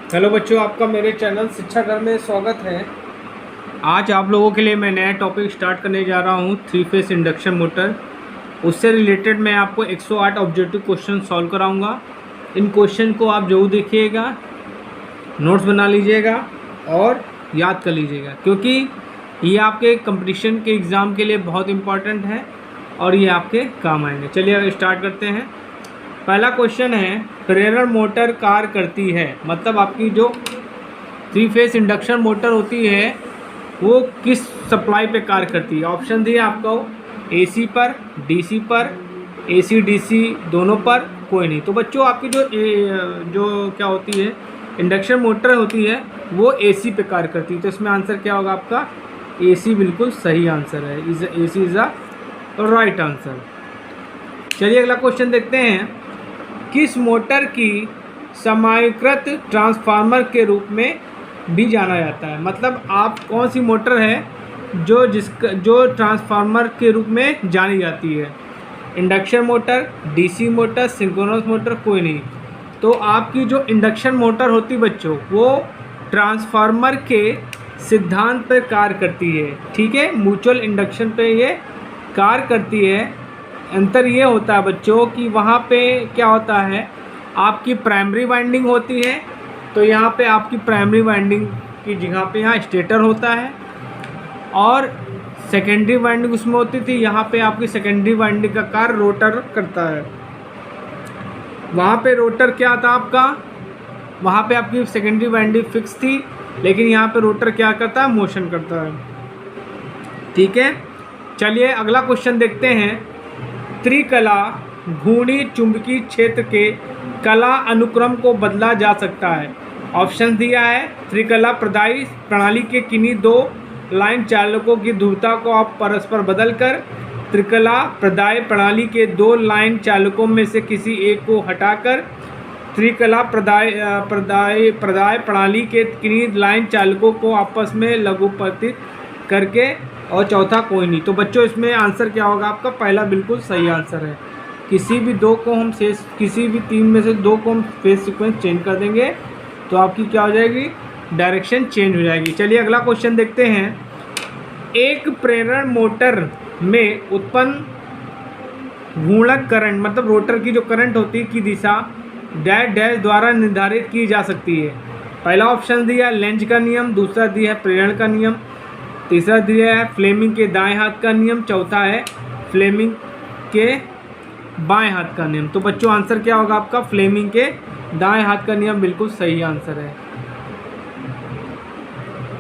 Hello बच्चों, आपका मेरे चैनल शिक्षा घर में स्वागत है। आज आप लोगों के लिए मैं नया टॉपिक स्टार्ट करने जा रहा हूँ, 3 फेस इंडक्शन मोटर। उससे रिलेटेड मैं आपको 108 ऑब्जेक्टिव क्वेश्चन सॉल्व कराऊंगा। इन क्वेश्चन को आप जरूर देखिएगा, नोट्स बना लीजिएगा और याद कर लीजिएगा, क्योंकि ये आपके कंपटीशन के एग्ज़ाम के लिए बहुत इम्पॉर्टेंट है और ये आपके काम आएंगे। चलिए स्टार्ट करते हैं। पहला क्वेश्चन है, प्रेरण मोटर कार्य करती है, मतलब आपकी जो 3 फेस इंडक्शन मोटर होती है वो किस सप्लाई पे कार्य करती है। ऑप्शन दिए आपको, एसी पर, डीसी पर, एसी डीसी दोनों पर, कोई नहीं। तो बच्चों आपकी जो क्या होती है इंडक्शन मोटर होती है वो एसी पे कार्य करती है। तो इसमें आंसर क्या होगा आपका, एसी बिल्कुल सही आंसर है। AC is a right answer. चलिए अगला क्वेश्चन देखते हैं। किस मोटर की समायोकृत ट्रांसफार्मर के रूप में भी जाना जाता है, मतलब आप कौन सी मोटर है जो ट्रांसफार्मर के रूप में जानी जाती है। Induction motor, DC motor, synchronous motor, कोई नहीं। तो आपकी जो इंडक्शन मोटर होती बच्चों वो ट्रांसफार्मर के सिद्धांत पर कार्य करती है, ठीक है, म्यूचुअल इंडक्शन पे ये कार्य करती है। अंतर ये होता है बच्चों कि वहाँ पे क्या होता है, आपकी प्राइमरी वाइंडिंग होती है, तो यहाँ पे आपकी प्राइमरी वाइंडिंग की जगह पे यहाँ स्टेटर होता है, और सेकेंडरी वाइंडिंग उसमें होती थी, यहाँ पे आपकी सेकेंडरी वाइंडिंग का कार्य रोटर करता है। वहाँ पे रोटर क्या था आपका, वहाँ पे आपकी सेकेंडरी वाइंडिंग फिक्स थी, लेकिन यहाँ पे रोटर क्या करता है, मोशन करता है, ठीक है। चलिए अगला क्वेश्चन देखते हैं। त्रिकला घूर्णी चुंबकीय क्षेत्र के कला अनुक्रम को बदला जा सकता है। ऑप्शन दिया है, त्रिकला प्रदायी प्रणाली के किन्हीं दो लाइन चालकों की ध्रुवता को आप परस्पर बदलकर त्रिकला प्रदाय प्रणाली के दो लाइन चालकों में से किसी एक को हटाकर त्रिकला प्रदाय प्रणाली के किन्हीं लाइन चालकों को आपस में लघुपतित करके, और चौथा कोई नहीं। तो बच्चों इसमें आंसर क्या होगा आपका, पहला बिल्कुल सही आंसर है। किसी भी दो को हम किसी भी तीन में से दो को हम फेस सीक्वेंस चेंज कर देंगे तो आपकी क्या हो जाएगी, डायरेक्शन चेंज हो जाएगी। चलिए अगला क्वेश्चन देखते हैं। एक प्रेरण मोटर में उत्पन्न घूर्णक करंट, मतलब रोटर की जो करंट होती है की दिशा डैश डैश द्वारा निर्धारित की जा सकती है। पहला ऑप्शन दिया है लेंज का नियम, दूसरा दिया है प्रेरण का नियम, तीसरा दिया है फ्लेमिंग के दाएं हाथ का नियम, चौथा है फ्लेमिंग के बाएं हाथ का नियम। तो बच्चों आंसर क्या होगा आपका, फ्लेमिंग के दाएं हाथ का नियम बिल्कुल सही आंसर है।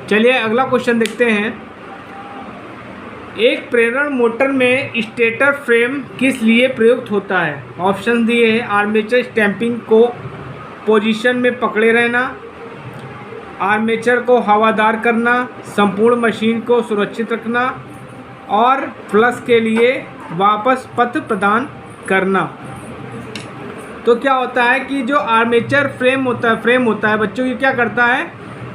चलिए अगला क्वेश्चन देखते हैं। एक प्रेरण मोटर में स्टेटर फ्रेम किस लिए प्रयुक्त होता है। ऑप्शन दिए हैं, आर्मेचर स्टैंपिंग को पोजीशन में पकड़े रहना, आर्मेचर को हवादार करना, संपूर्ण मशीन को सुरक्षित रखना, और फ्लक्स के लिए वापस पथ प्रदान करना। तो क्या होता है कि जो आर्मेचर फ्रेम होता है बच्चों, ये क्या करता है,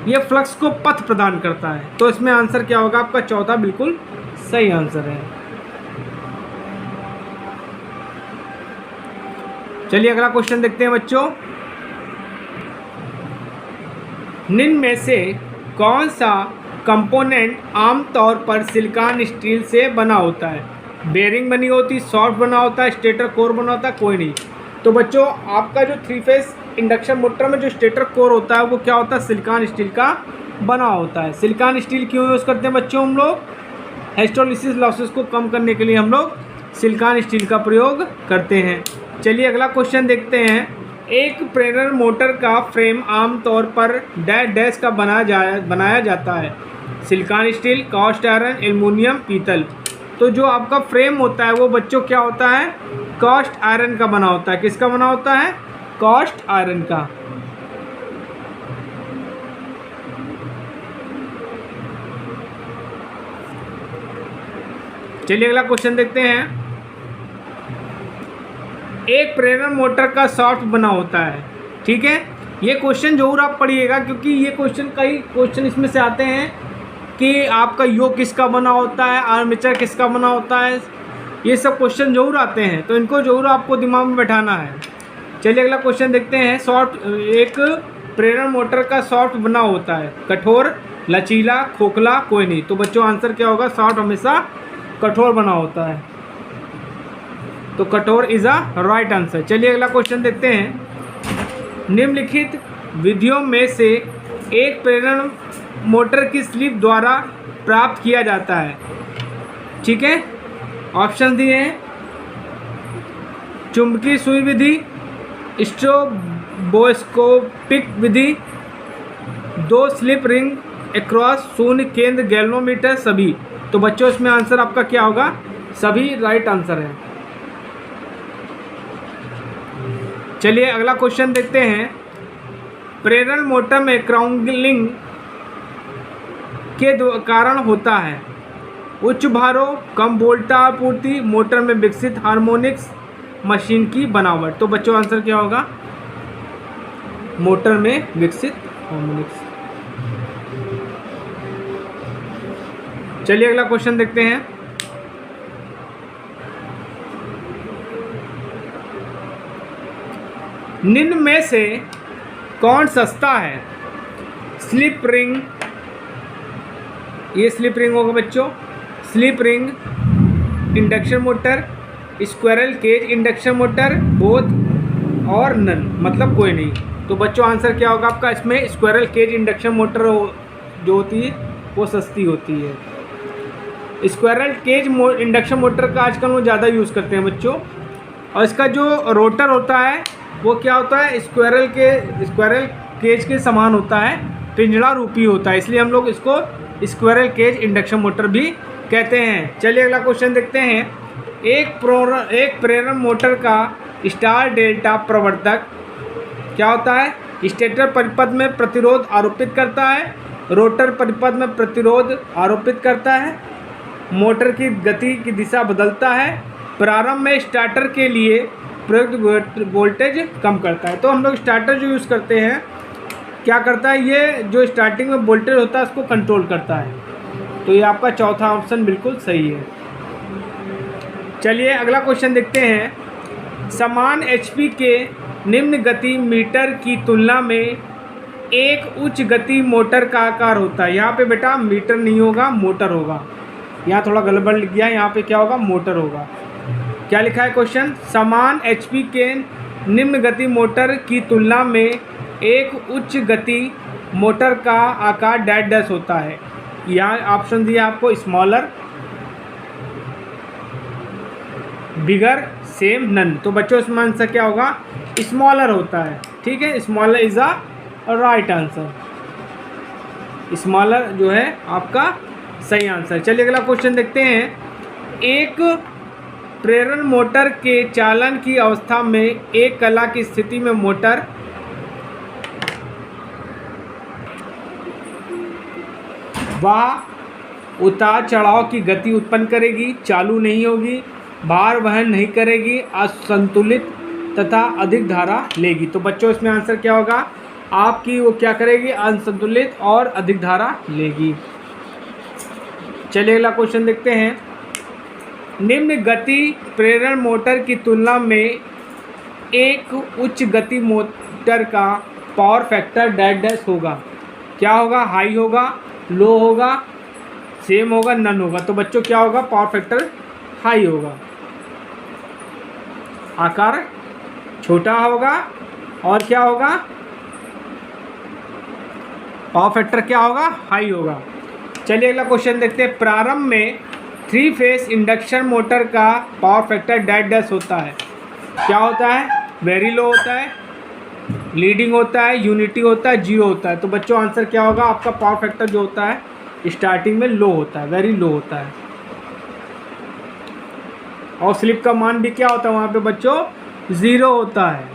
ये फ्लक्स को पथ प्रदान करता है। तो इसमें आंसर क्या होगा आपका, चौथा बिल्कुल सही आंसर है। चलिए अगला क्वेश्चन देखते हैं बच्चों। निम्न में से कौन सा कंपोनेंट आमतौर पर सिलिकॉन स्टील से बना होता है। बेरिंग बनी होती, सॉफ्ट बना होता है, स्टेटर कोर बना होता है, कोई नहीं। तो बच्चों आपका जो 3 फेस इंडक्शन मोटर में जो स्टेटर कोर होता है वो क्या होता है, सिलिकॉन स्टील का बना होता है। सिलिकॉन स्टील क्यों यूज़ करते हैं बच्चों, हम लोग हिस्टोलिसिस लॉसेस को कम करने के लिए हम लोग सिलिकॉन स्टील का प्रयोग करते हैं। चलिए अगला क्वेश्चन देखते हैं। एक प्रेरण मोटर का फ्रेम आमतौर पर डैश डैश का बनाया जाता है। Silicon steel, cast iron, aluminium, पीतल। तो जो आपका फ्रेम होता है वो बच्चों क्या होता है, कास्ट आयरन का बना होता है। किसका बना होता है, कास्ट आयरन का। चलिए अगला क्वेश्चन देखते हैं। एक प्रेरण मोटर का शाफ्ट बना होता है, ठीक है। ये क्वेश्चन जरूर आप पढ़िएगा, क्योंकि ये कई क्वेश्चन इसमें से आते हैं कि आपका योक किसका बना होता है, आर्मेचर किसका बना होता है, ये सब क्वेश्चन जरूर आते हैं, तो इनको जरूर आपको दिमाग में बैठाना है। चलिए अगला क्वेश्चन देखते हैं। एक प्रेरण मोटर का सॉफ्ट बना होता है? कठोर, लचीला, खोखला, कोई नहीं। तो बच्चों आंसर क्या होगा? सॉफ्ट हमेशा कठोर बना होता है, तो कठोर इज अ राइट आंसर। चलिए अगला क्वेश्चन देखते हैं। निम्नलिखित विधियों में से एक प्रेरण मोटर की स्लिप द्वारा प्राप्त किया जाता है? ठीक है, ऑप्शन दिए हैं। चुंबकीय सुई विधि, स्ट्रोबोस्कोपिक विधि, 2 स्लिप रिंग अक्रॉस शून्य केंद्र गैल्वेनोमीटर, सभी। तो बच्चों इसमें आंसर आपका क्या होगा? सभी राइट आंसर है। चलिए अगला क्वेश्चन देखते हैं। प्रेरण मोटर में क्राउंगलिंग के कारण होता है? उच्च भारों, कम वोल्टा आपूर्ति, मोटर में विकसित हार्मोनिक्स, मशीन की बनावट। तो बच्चों आंसर क्या होगा? मोटर में विकसित हार्मोनिक्स। चलिए अगला क्वेश्चन देखते हैं। निम्न में से कौन सस्ता है? स्लिप रिंग, ये स्लिप रिंग होगा बच्चों, slip ring induction motor, squirrel cage induction motor, both और नन, मतलब कोई नहीं। तो बच्चों आंसर क्या होगा आपका? इसमें स्क्विरल केज इंडक्शन मोटर जो होती है वो सस्ती होती है। स्क्विरल केज इंडक्शन मोटर का आजकल वो ज़्यादा यूज़ करते हैं बच्चों। और इसका जो रोटर होता है वो क्या होता है? स्क्विरल केज के समान होता है, पिंजड़ा रूपी होता है, इसलिए हम लोग इसको स्क्विरल केज इंडक्शन मोटर भी कहते हैं। चलिए अगला क्वेश्चन देखते हैं। एक प्रेरण मोटर का स्टार डेल्टा प्रवर्धक क्या होता है? स्टेटर परिपथ में प्रतिरोध आरोपित करता है, रोटर परिपथ में प्रतिरोध आरोपित करता है, मोटर की गति की दिशा बदलता है, प्रारंभ में स्टार्टर के लिए प्रयुक्त वोल्टेज कम करता है। तो हम लोग स्टार्टर जो यूज़ करते हैं क्या करता है? ये जो स्टार्टिंग में वोल्टेज होता है उसको कंट्रोल करता है। तो ये आपका चौथा ऑप्शन बिल्कुल सही है। चलिए अगला क्वेश्चन देखते हैं। समान एचपी के निम्न गति मीटर की तुलना में एक उच्च गति मोटर का आकार होता है। यहाँ पे बेटा मीटर नहीं होगा, मोटर होगा। यहाँ थोड़ा गड़बड़ लिख गया, यहाँ पे क्या होगा? मोटर होगा। क्या लिखा है क्वेश्चन? समान एचपी के निम्न गति मोटर की तुलना में एक उच्च गति मोटर का आकार डैश डैश होता है। यहाँ ऑप्शन दिया आपको, स्मॉलर, बिगर, सेम, नन। तो बच्चों इसमें आंसर क्या होगा? स्मॉलर होता है। ठीक है, smaller is a right answer. Smaller जो है आपका सही आंसर। चलिए अगला क्वेश्चन देखते हैं। एक प्रेरण मोटर के चालन की अवस्था में एक कला की स्थिति में मोटर वह उतार चढ़ाव की गति उत्पन्न करेगी, चालू नहीं होगी, भार वहन नहीं करेगी, असंतुलित तथा अधिक धारा लेगी। तो बच्चों इसमें आंसर क्या होगा आपकी? वो क्या करेगी? असंतुलित और अधिक धारा लेगी। चलिए अगला क्वेश्चन देखते हैं। निम्न गति प्रेरण मोटर की तुलना में एक उच्च गति मोटर का पावर फैक्टर डैश डैश होगा। क्या होगा? हाई होगा, लो होगा, सेम होगा, नन होगा। तो बच्चों क्या होगा? पावर फैक्टर हाई होगा। आकार छोटा होगा और क्या होगा? पावर फैक्टर क्या होगा? हाई होगा। चलिए अगला क्वेश्चन देखते हैं। प्रारंभ में 3 फेस इंडक्शन मोटर का पावर फैक्टर डैश डैश होता है। क्या होता है? वेरी लो होता है, लीडिंग होता है, यूनिटी होता है, जीरो होता है। तो बच्चों आंसर क्या होगा आपका? पावर फैक्टर जो होता है स्टार्टिंग में लो होता है, वेरी लो होता है। और स्लिप का मान भी क्या होता है वहाँ पे बच्चों? 0 होता है।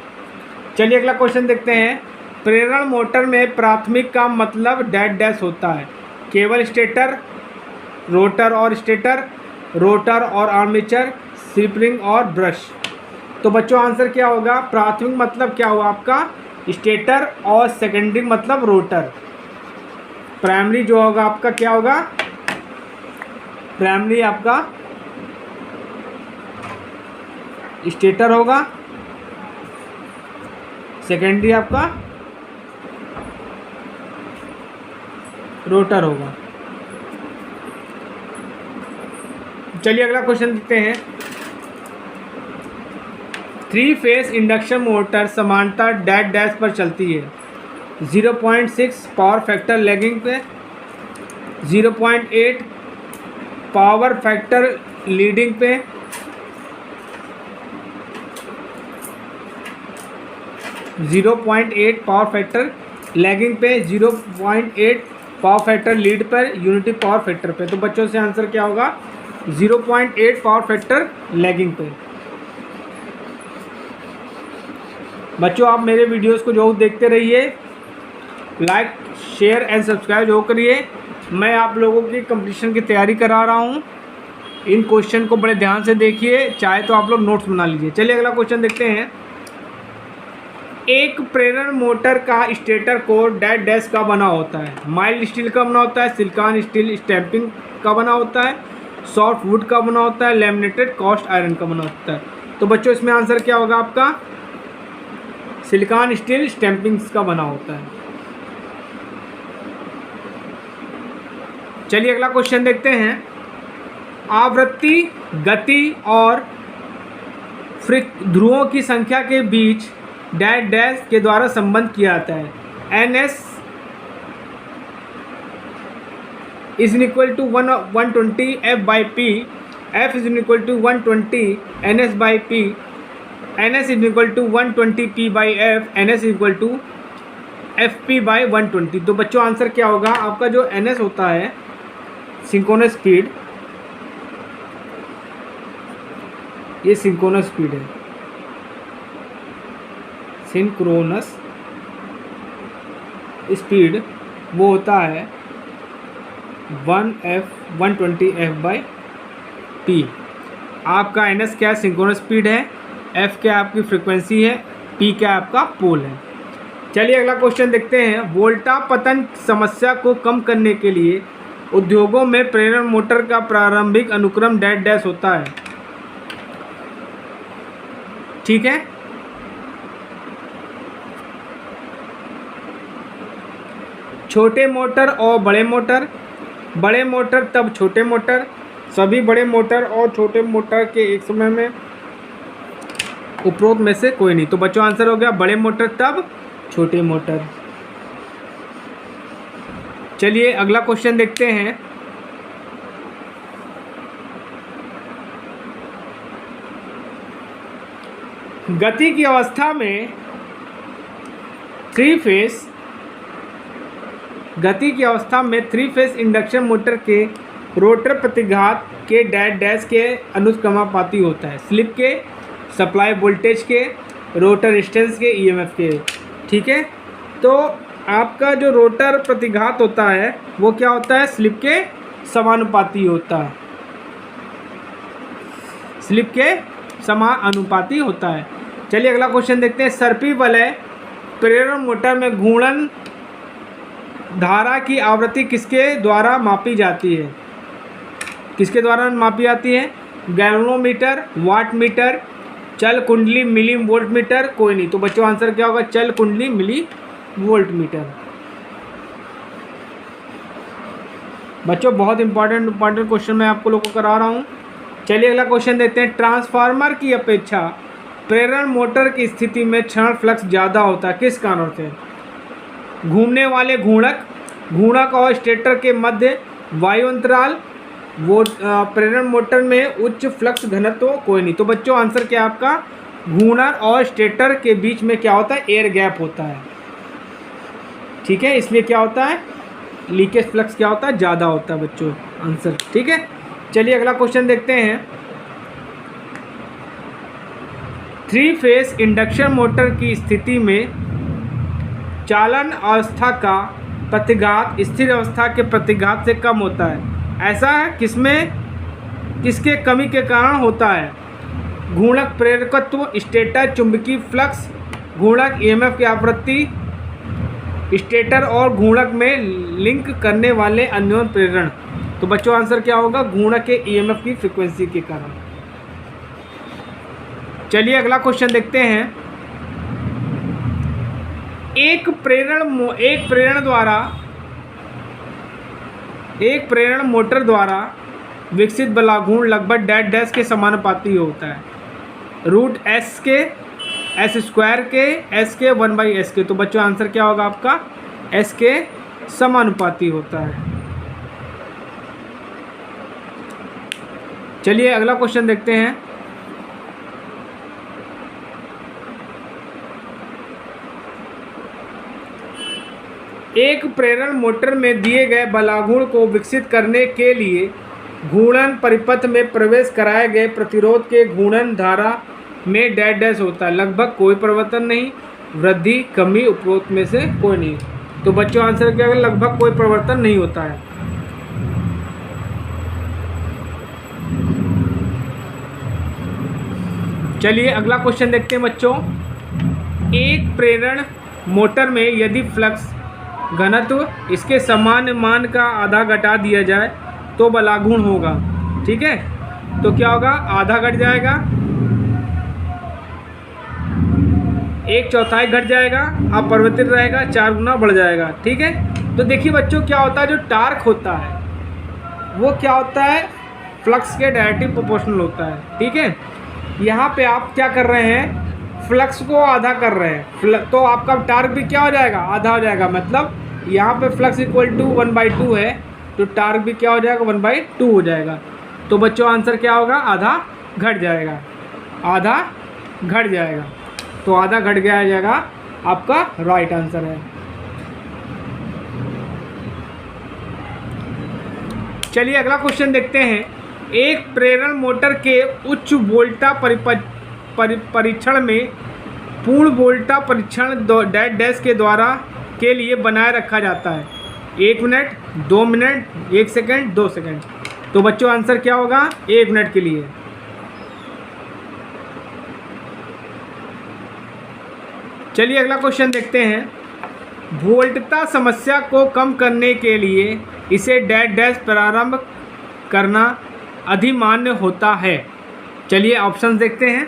चलिए अगला क्वेश्चन देखते हैं। प्रेरण मोटर में प्राथमिक का मतलब डैश डैश होता है। केवल स्टेटर, रोटर और स्टेटर, रोटर और आर्मेचर, स्लिप रिंग और ब्रश। तो बच्चों आंसर क्या होगा? प्राथमिक मतलब क्या हुआ आपका? स्टेटर, और सेकेंडरी मतलब रोटर। प्राइमरी जो होगा आपका क्या होगा? प्राइमरी आपका स्टेटर होगा, सेकेंडरी आपका रोटर होगा। चलिए अगला क्वेश्चन देखते हैं। 3 फेस इंडक्शन मोटर समांतर डैश डैश पर चलती है। 0.6 पावर फैक्टर लैगिंग पे, 0.8 पावर फैक्टर लीडिंग पे, 0.8 पावर फैक्टर लैगिंग पे, 0.8 पावर फैक्टर लीड पर, यूनिटी पावर फैक्टर पे। तो बच्चों से आंसर क्या होगा? 0.8 पावर फैक्टर लैगिंग पे। बच्चों आप मेरे वीडियोस को जो देखते रहिए, लाइक शेयर एंड सब्सक्राइब जो करिए। मैं आप लोगों की कंपटीशन की तैयारी करा रहा हूँ। इन क्वेश्चन को बड़े ध्यान से देखिए, चाहे तो आप लोग नोट्स बना लीजिए। चलिए अगला क्वेश्चन देखते हैं। एक प्रेरण मोटर का स्टेटर कोर डैश डैश का बना होता है। माइल्ड स्टील का बना होता है, सिलिकॉन स्टील स्टैंपिंग का बना होता है, सॉफ्ट वुड का बना होता है, लैमिनेटेड कास्ट आयरन का बना होता है। तो बच्चों इसमें आंसर क्या होगा आपका? सिलिकॉन स्टील स्टैंपिंग्स का बना होता है। चलिए अगला क्वेश्चन देखते हैं। आवृत्ति, गति और ध्रुवों की संख्या के बीच डैश डैश के द्वारा संबंध किया जाता है। NS is equal to 120 F/P, F is equal to 120 NS/P, NS is equal to 120 P/F, NS is equal to FP/120। तो बच्चों आंसर क्या होगा आपका? जो NS होता है सिंक्रोनस स्पीड, ये सिंक्रोनस स्पीड है, सिंक्रोनस स्पीड वो होता है 120 F/P। आपका NS क्या है? सिंक्रोनस स्पीड है, F क्या आपकी फ्रीक्वेंसी है, P क्या आपका पोल है। चलिए अगला क्वेश्चन देखते हैं। वोल्टा पतन समस्या को कम करने के लिए उद्योगों में प्रेरण मोटर का प्रारंभिक अनुक्रम डैश डैश होता है। ठीक है, छोटे मोटर और बड़े मोटर, बड़े मोटर तब छोटे मोटर, सभी बड़े मोटर और छोटे मोटर के एक समय में, उपरोक्त में से कोई नहीं। तो बच्चों आंसर हो गया बड़े मोटर तब छोटे मोटर। चलिए अगला क्वेश्चन देखते हैं। गति की अवस्था में थ्री फेस इंडक्शन मोटर के रोटर प्रतिघात के डैश डैश के अनुक्रमानुपाती होता है। स्लिप के, सप्लाई वोल्टेज के, रोटर रेजिस्टेंस के, ईएमएफ के। ठीक है, तो आपका जो रोटर प्रतिघात होता है वो क्या होता है? स्लिप के समानुपाती होता है, स्लिप के समानुपाती होता है। चलिए अगला क्वेश्चन देखते हैं। सर्पी वलय प्रेरण मोटर में घूर्णन धारा की आवृत्ति किसके द्वारा मापी जाती है? किसके द्वारा मापी जाती है? गैल्वेनोमीटर, वाट मीटर, चल कुंडली, मिली वोल्ट मीटर, कोई नहीं। तो बच्चों आंसर क्या होगा? चल कुंडली मिली वोल्ट मीटर। बच्चों बहुत इंपॉर्टेंट क्वेश्चन मैं आपको लोगों को करा रहा हूँ। चलिए अगला क्वेश्चन देखते हैं। ट्रांसफार्मर की अपेक्षा प्रेरण मोटर की स्थिति में क्षण फ्लक्स ज़्यादा होता है, किस कारण से? घूमने वाले घूर्णक और स्टेटर के मध्य वायु अंतराल, वो प्रेरण मोटर में उच्च फ्लक्स घनत्व, कोई नहीं। तो बच्चों आंसर क्या है आपका? घूर्णक और स्टेटर के बीच में क्या होता है? एयर गैप होता है। ठीक है, इसलिए क्या होता है? लीकेज फ्लक्स क्या होता है? ज़्यादा होता है बच्चों आंसर। ठीक है, चलिए अगला क्वेश्चन देखते हैं। 3 फेस इंडक्शन मोटर की स्थिति में चालन अवस्था का प्रतिघात स्थिर अवस्था के प्रतिघात से कम होता है। ऐसा किसके कमी के कारण होता है? घूर्णक प्रेरकत्व, स्टेटर चुंबकीय फ्लक्स, घूर्णक ईएमएफ की आवृत्ति, स्टेटर और घूर्णक में लिंक करने वाले अन्योन्य प्रेरण। तो बच्चों आंसर क्या होगा? घूर्णक के ईएमएफ की फ्रीक्वेंसी के कारण। चलिए अगला क्वेश्चन देखते हैं। एक प्रेरण द्वारा एक प्रेरण मोटर द्वारा विकसित बलाघूर्ण लगभग डैश डैश के समानुपाती होता है, रूट एस के, एस स्क्वायर के, एस के 1/s के। तो बच्चों आंसर क्या होगा आपका, एस के समानुपाती होता है। चलिए अगला क्वेश्चन देखते हैं। एक प्रेरण मोटर में दिए गए बलाघूर्ण को विकसित करने के लिए घूर्णन परिपथ में प्रवेश कराए गए प्रतिरोध के घूर्णन धारा में डैश डैश होता है, लगभग कोई परिवर्तन नहीं, वृद्धि कमी उपरोक्त में से कोई नहीं। तो बच्चों आंसर क्या होगा, लगभग कोई परिवर्तन नहीं होता है। चलिए अगला क्वेश्चन देखते हैं बच्चों। एक प्रेरण मोटर में यदि फ्लक्स घनत्व इसके सामान्य मान का आधा घटा दिया जाए तो बलाघूर्ण होगा। ठीक है, तो क्या होगा, आधा घट जाएगा, 1/4 घट जाएगा, अपरिवर्तित रहेगा, 4 गुना बढ़ जाएगा। ठीक है, तो देखिए बच्चों क्या होता है, जो टार्क होता है वो क्या होता है, फ्लक्स के डायरेक्टली प्रोपोर्शनल होता है। ठीक है, यहाँ पे आप क्या कर रहे हैं, फ्लक्स को आधा कर रहे हैं, तो आपका टार्क भी क्या हो जाएगा, आधा हो जाएगा। मतलब यहाँ पे फ्लक्स इक्वल टू 1/2 है, तो टार्क भी क्या हो जाएगा, 1/2 हो जाएगा। तो बच्चों आंसर क्या होगा, आधा घट जाएगा, आधा घट जाएगा। तो आधा घट गया जाएगा आपका राइट आंसर है। चलिए अगला क्वेश्चन देखते हैं। एक प्रेरण मोटर के उच्च वोल्टा परीक्षण में पूर्ण वोल्टा परीक्षण डैश डैश के द्वारा के लिए बनाए रखा जाता है 1 मिनट, 2 मिनट, 1 सेकंड, 2 सेकंड। तो बच्चों आंसर क्या होगा, 1 मिनट के लिए। चलिए अगला क्वेश्चन देखते हैं। वोल्टता समस्या को कम करने के लिए इसे डैश डैश प्रारंभ करना अधिमान्य होता है। चलिए ऑप्शन देखते हैं।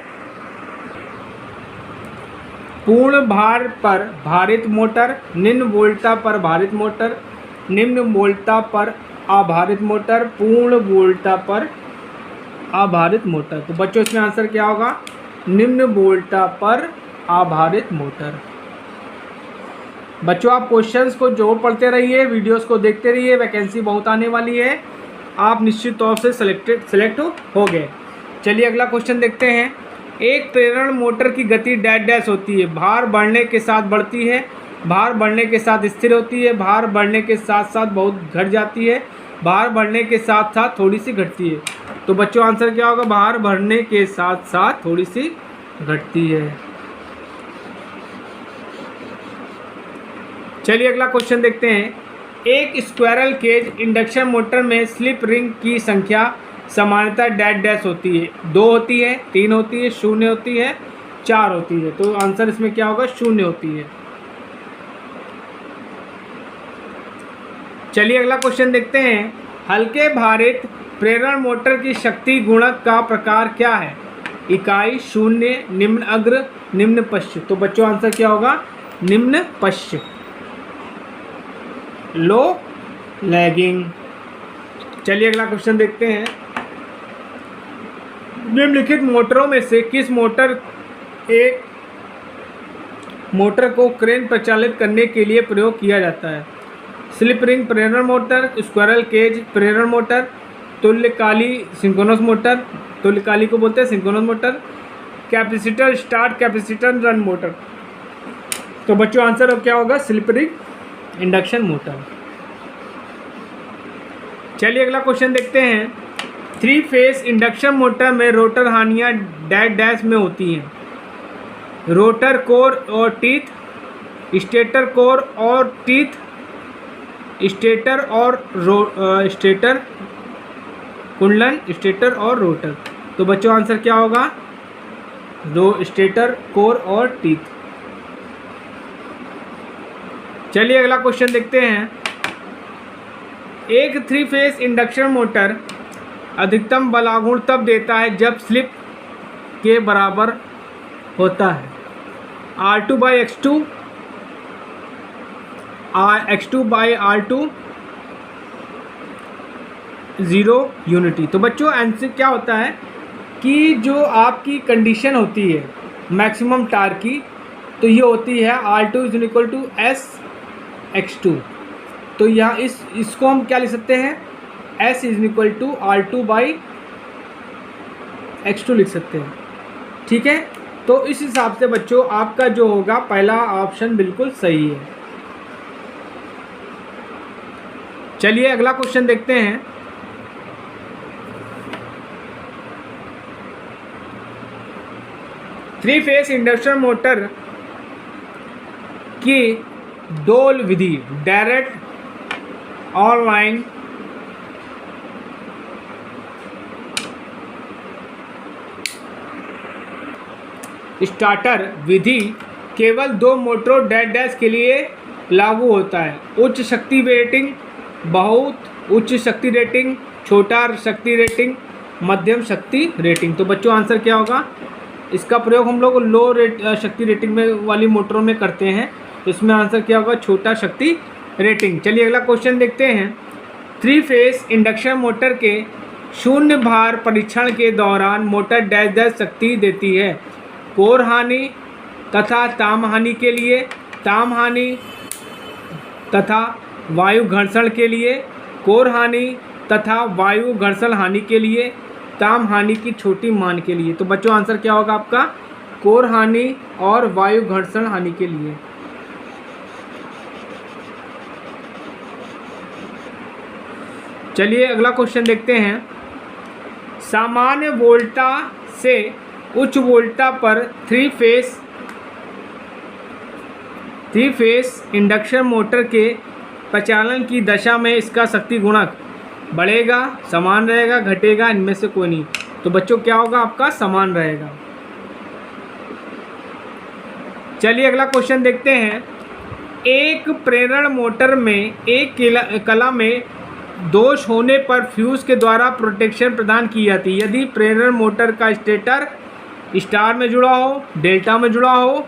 पूर्ण भार पर भारित मोटर, निम्न वोल्टता पर भारित मोटर, निम्न वोल्टता पर आभारित मोटर, पूर्ण वोल्टता पर आभारित मोटर। तो बच्चों इसमें आंसर क्या होगा, निम्न वोल्टता पर आभारित मोटर। बच्चों आप क्वेश्चंस को जोर पढ़ते रहिए, वीडियोस को देखते रहिए, वैकेंसी बहुत आने वाली है, आप निश्चित तौर से सेलेक्ट हो गए। चलिए अगला क्वेश्चन देखते हैं। एक प्रेरण मोटर की गति डैश डैश होती है, भार बढ़ने के साथ बढ़ती है, भार बढ़ने के साथ स्थिर होती है, भार बढ़ने के साथ साथ बहुत घट जाती है, भार बढ़ने के साथ साथ थोड़ी सी घटती है। तो बच्चों आंसर क्या होगा, भार बढ़ने के साथ साथ थोड़ी सी घटती है। चलिए अगला क्वेश्चन देखते हैं। एक स्क्वायरल केज इंडक्शन मोटर में स्लिप रिंग की संख्या सामान्यतः डैश डैश होती है, 2 होती है, 3 होती है, 0 होती है, 4 होती है। तो आंसर इसमें क्या होगा, 0 होती है। चलिए अगला क्वेश्चन देखते हैं। हल्के भारित प्रेरण मोटर की शक्ति गुणक का प्रकार क्या है, इकाई, 0, निम्न अग्र, निम्न पश्च। तो बच्चों आंसर क्या होगा, निम्न पश्च, लो लैगिंग। चलिए अगला क्वेश्चन देखते हैं। निम्नलिखित मोटरों में से किस मोटर को क्रेन प्रचालित करने के लिए प्रयोग किया जाता है, स्लिप रिंग प्रेरण मोटर, स्क्वायरल केज प्रेरण मोटर, तुल्यकाली सिंक्रोनस मोटर, तुल्यकाली को बोलते हैं synchronous motor, capacitor start capacitor run motor. तो बच्चों आंसर अब क्या होगा, स्लिप रिंग इंडक्शन मोटर। चलिए अगला क्वेश्चन देखते हैं। 3 फेस इंडक्शन मोटर में रोटर हानियाँ डैश डैश में होती हैं, रोटर कोर और टीथ, स्टेटर कोर और टीथ, स्टेटर और स्टेटर कुंडलन, स्टेटर और रोटर। तो बच्चों आंसर क्या होगा, स्टेटर कोर और टीथ। चलिए अगला क्वेश्चन देखते हैं। एक 3 फेस इंडक्शन मोटर अधिकतम बलाघूर्ण तब देता है जब स्लिप के बराबर होता है R2/X2, X2/R2, ज़ीरो यूनिटी। तो बच्चों आंसर क्या होता है कि जो आपकी कंडीशन होती है मैक्सिमम टार्क की, तो ये होती है R2 is equal to SX2। तो यहाँ इसको हम क्या लिख सकते हैं, S is equal to R2 by X2 लिख सकते हैं। ठीक है, तो इस हिसाब से बच्चों आपका जो होगा पहला ऑप्शन बिल्कुल सही है। चलिए अगला क्वेश्चन देखते हैं। थ्री फेस इंडक्शन मोटर की डोल विधि, डायरेक्ट ऑनलाइन स्टार्टर विधि केवल दो मोटरों डैश डैश के लिए लागू होता है। उच्च शक्ति रेटिंग, बहुत उच्च शक्ति रेटिंग, छोटा शक्ति रेटिंग, मध्यम शक्ति रेटिंग। तो बच्चों आंसर क्या होगा, इसका प्रयोग हम लोग लो शक्ति रेटिंग में वाली मोटरों में करते हैं, तो इसमें आंसर क्या होगा, छोटा शक्ति रेटिंग। चलिए अगला क्वेश्चन देखते हैं। थ्री फेस इंडक्शन मोटर के शून्य भार परीक्षण के दौरान मोटर डैश डैश शक्ति देती है। कोर हानि तथा ताम हानि के लिए, ताम हानि तथा वायु घर्षण के लिए, कोर हानि तथा वायु घर्षण हानि के लिए, ताम हानि की छोटी मान के लिए। तो बच्चों आंसर क्या होगा आपका, कोर हानि और वायु घर्षण हानि के लिए। चलिए अगला क्वेश्चन देखते हैं। सामान्य वोल्टा से उच्च वोल्टा पर थ्री फेस इंडक्शन मोटर के प्रचालन की दशा में इसका शक्ति गुणक बढ़ेगा, समान रहेगा, घटेगा, इनमें से कोई नहीं। तो बच्चों क्या होगा आपका, समान रहेगा। चलिए अगला क्वेश्चन देखते हैं। एक प्रेरण मोटर में एक कला में दोष होने पर फ्यूज के द्वारा प्रोटेक्शन प्रदान की जाती है। यदि प्रेरण मोटर का स्टेटर स्टार में जुड़ा हो, डेल्टा में जुड़ा हो,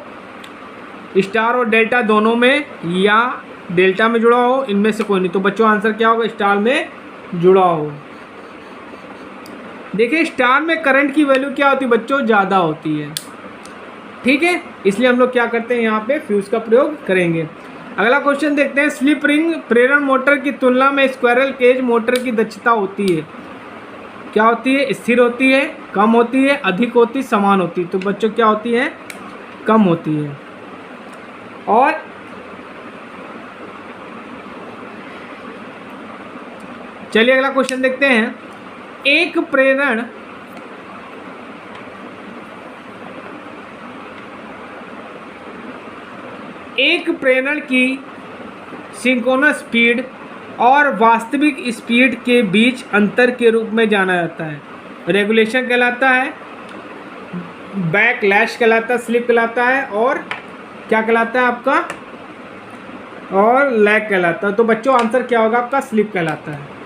स्टार और डेल्टा दोनों में, या डेल्टा में जुड़ा हो, इनमें से कोई नहीं। तो बच्चों आंसर क्या होगा, स्टार में जुड़ा हो। देखिए स्टार में करंट की वैल्यू क्या होती है बच्चों, ज़्यादा होती है। ठीक है, इसलिए हम लोग क्या करते हैं, यहाँ पे फ्यूज का प्रयोग करेंगे। अगला क्वेश्चन देखते हैं। स्लिप रिंग प्रेरण मोटर की तुलना में स्क्वायरल केज मोटर की दक्षता होती है, क्या होती है, स्थिर होती है, कम होती है, अधिक होती, समान होती है। तो बच्चों क्या होती है, कम होती है। और चलिए अगला क्वेश्चन देखते हैं। एक प्रेरण की सिंक्रोनस स्पीड और वास्तविक स्पीड के बीच अंतर के रूप में जाना जाता है। रेगुलेशन कहलाता है, बैकलैश कहलाता है, स्लिप कहलाता है, और क्या कहलाता है आपका, और लैग कहलाता है। तो बच्चों आंसर क्या होगा आपका, स्लिप कहलाता है।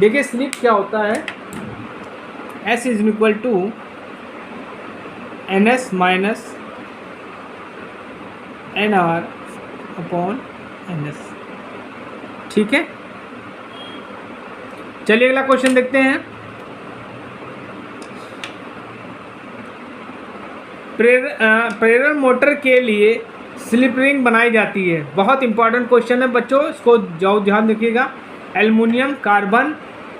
देखिए स्लिप क्या होता है, S is equal to NS minus NR upon NS। ठीक है, चलिए अगला क्वेश्चन देखते हैं। प्रेरण मोटर के लिए स्लिप रिंग बनाई जाती है। बहुत इंपॉर्टेंट क्वेश्चन है बच्चों, इसको ध्यान रखिएगा। Aluminium, carbon,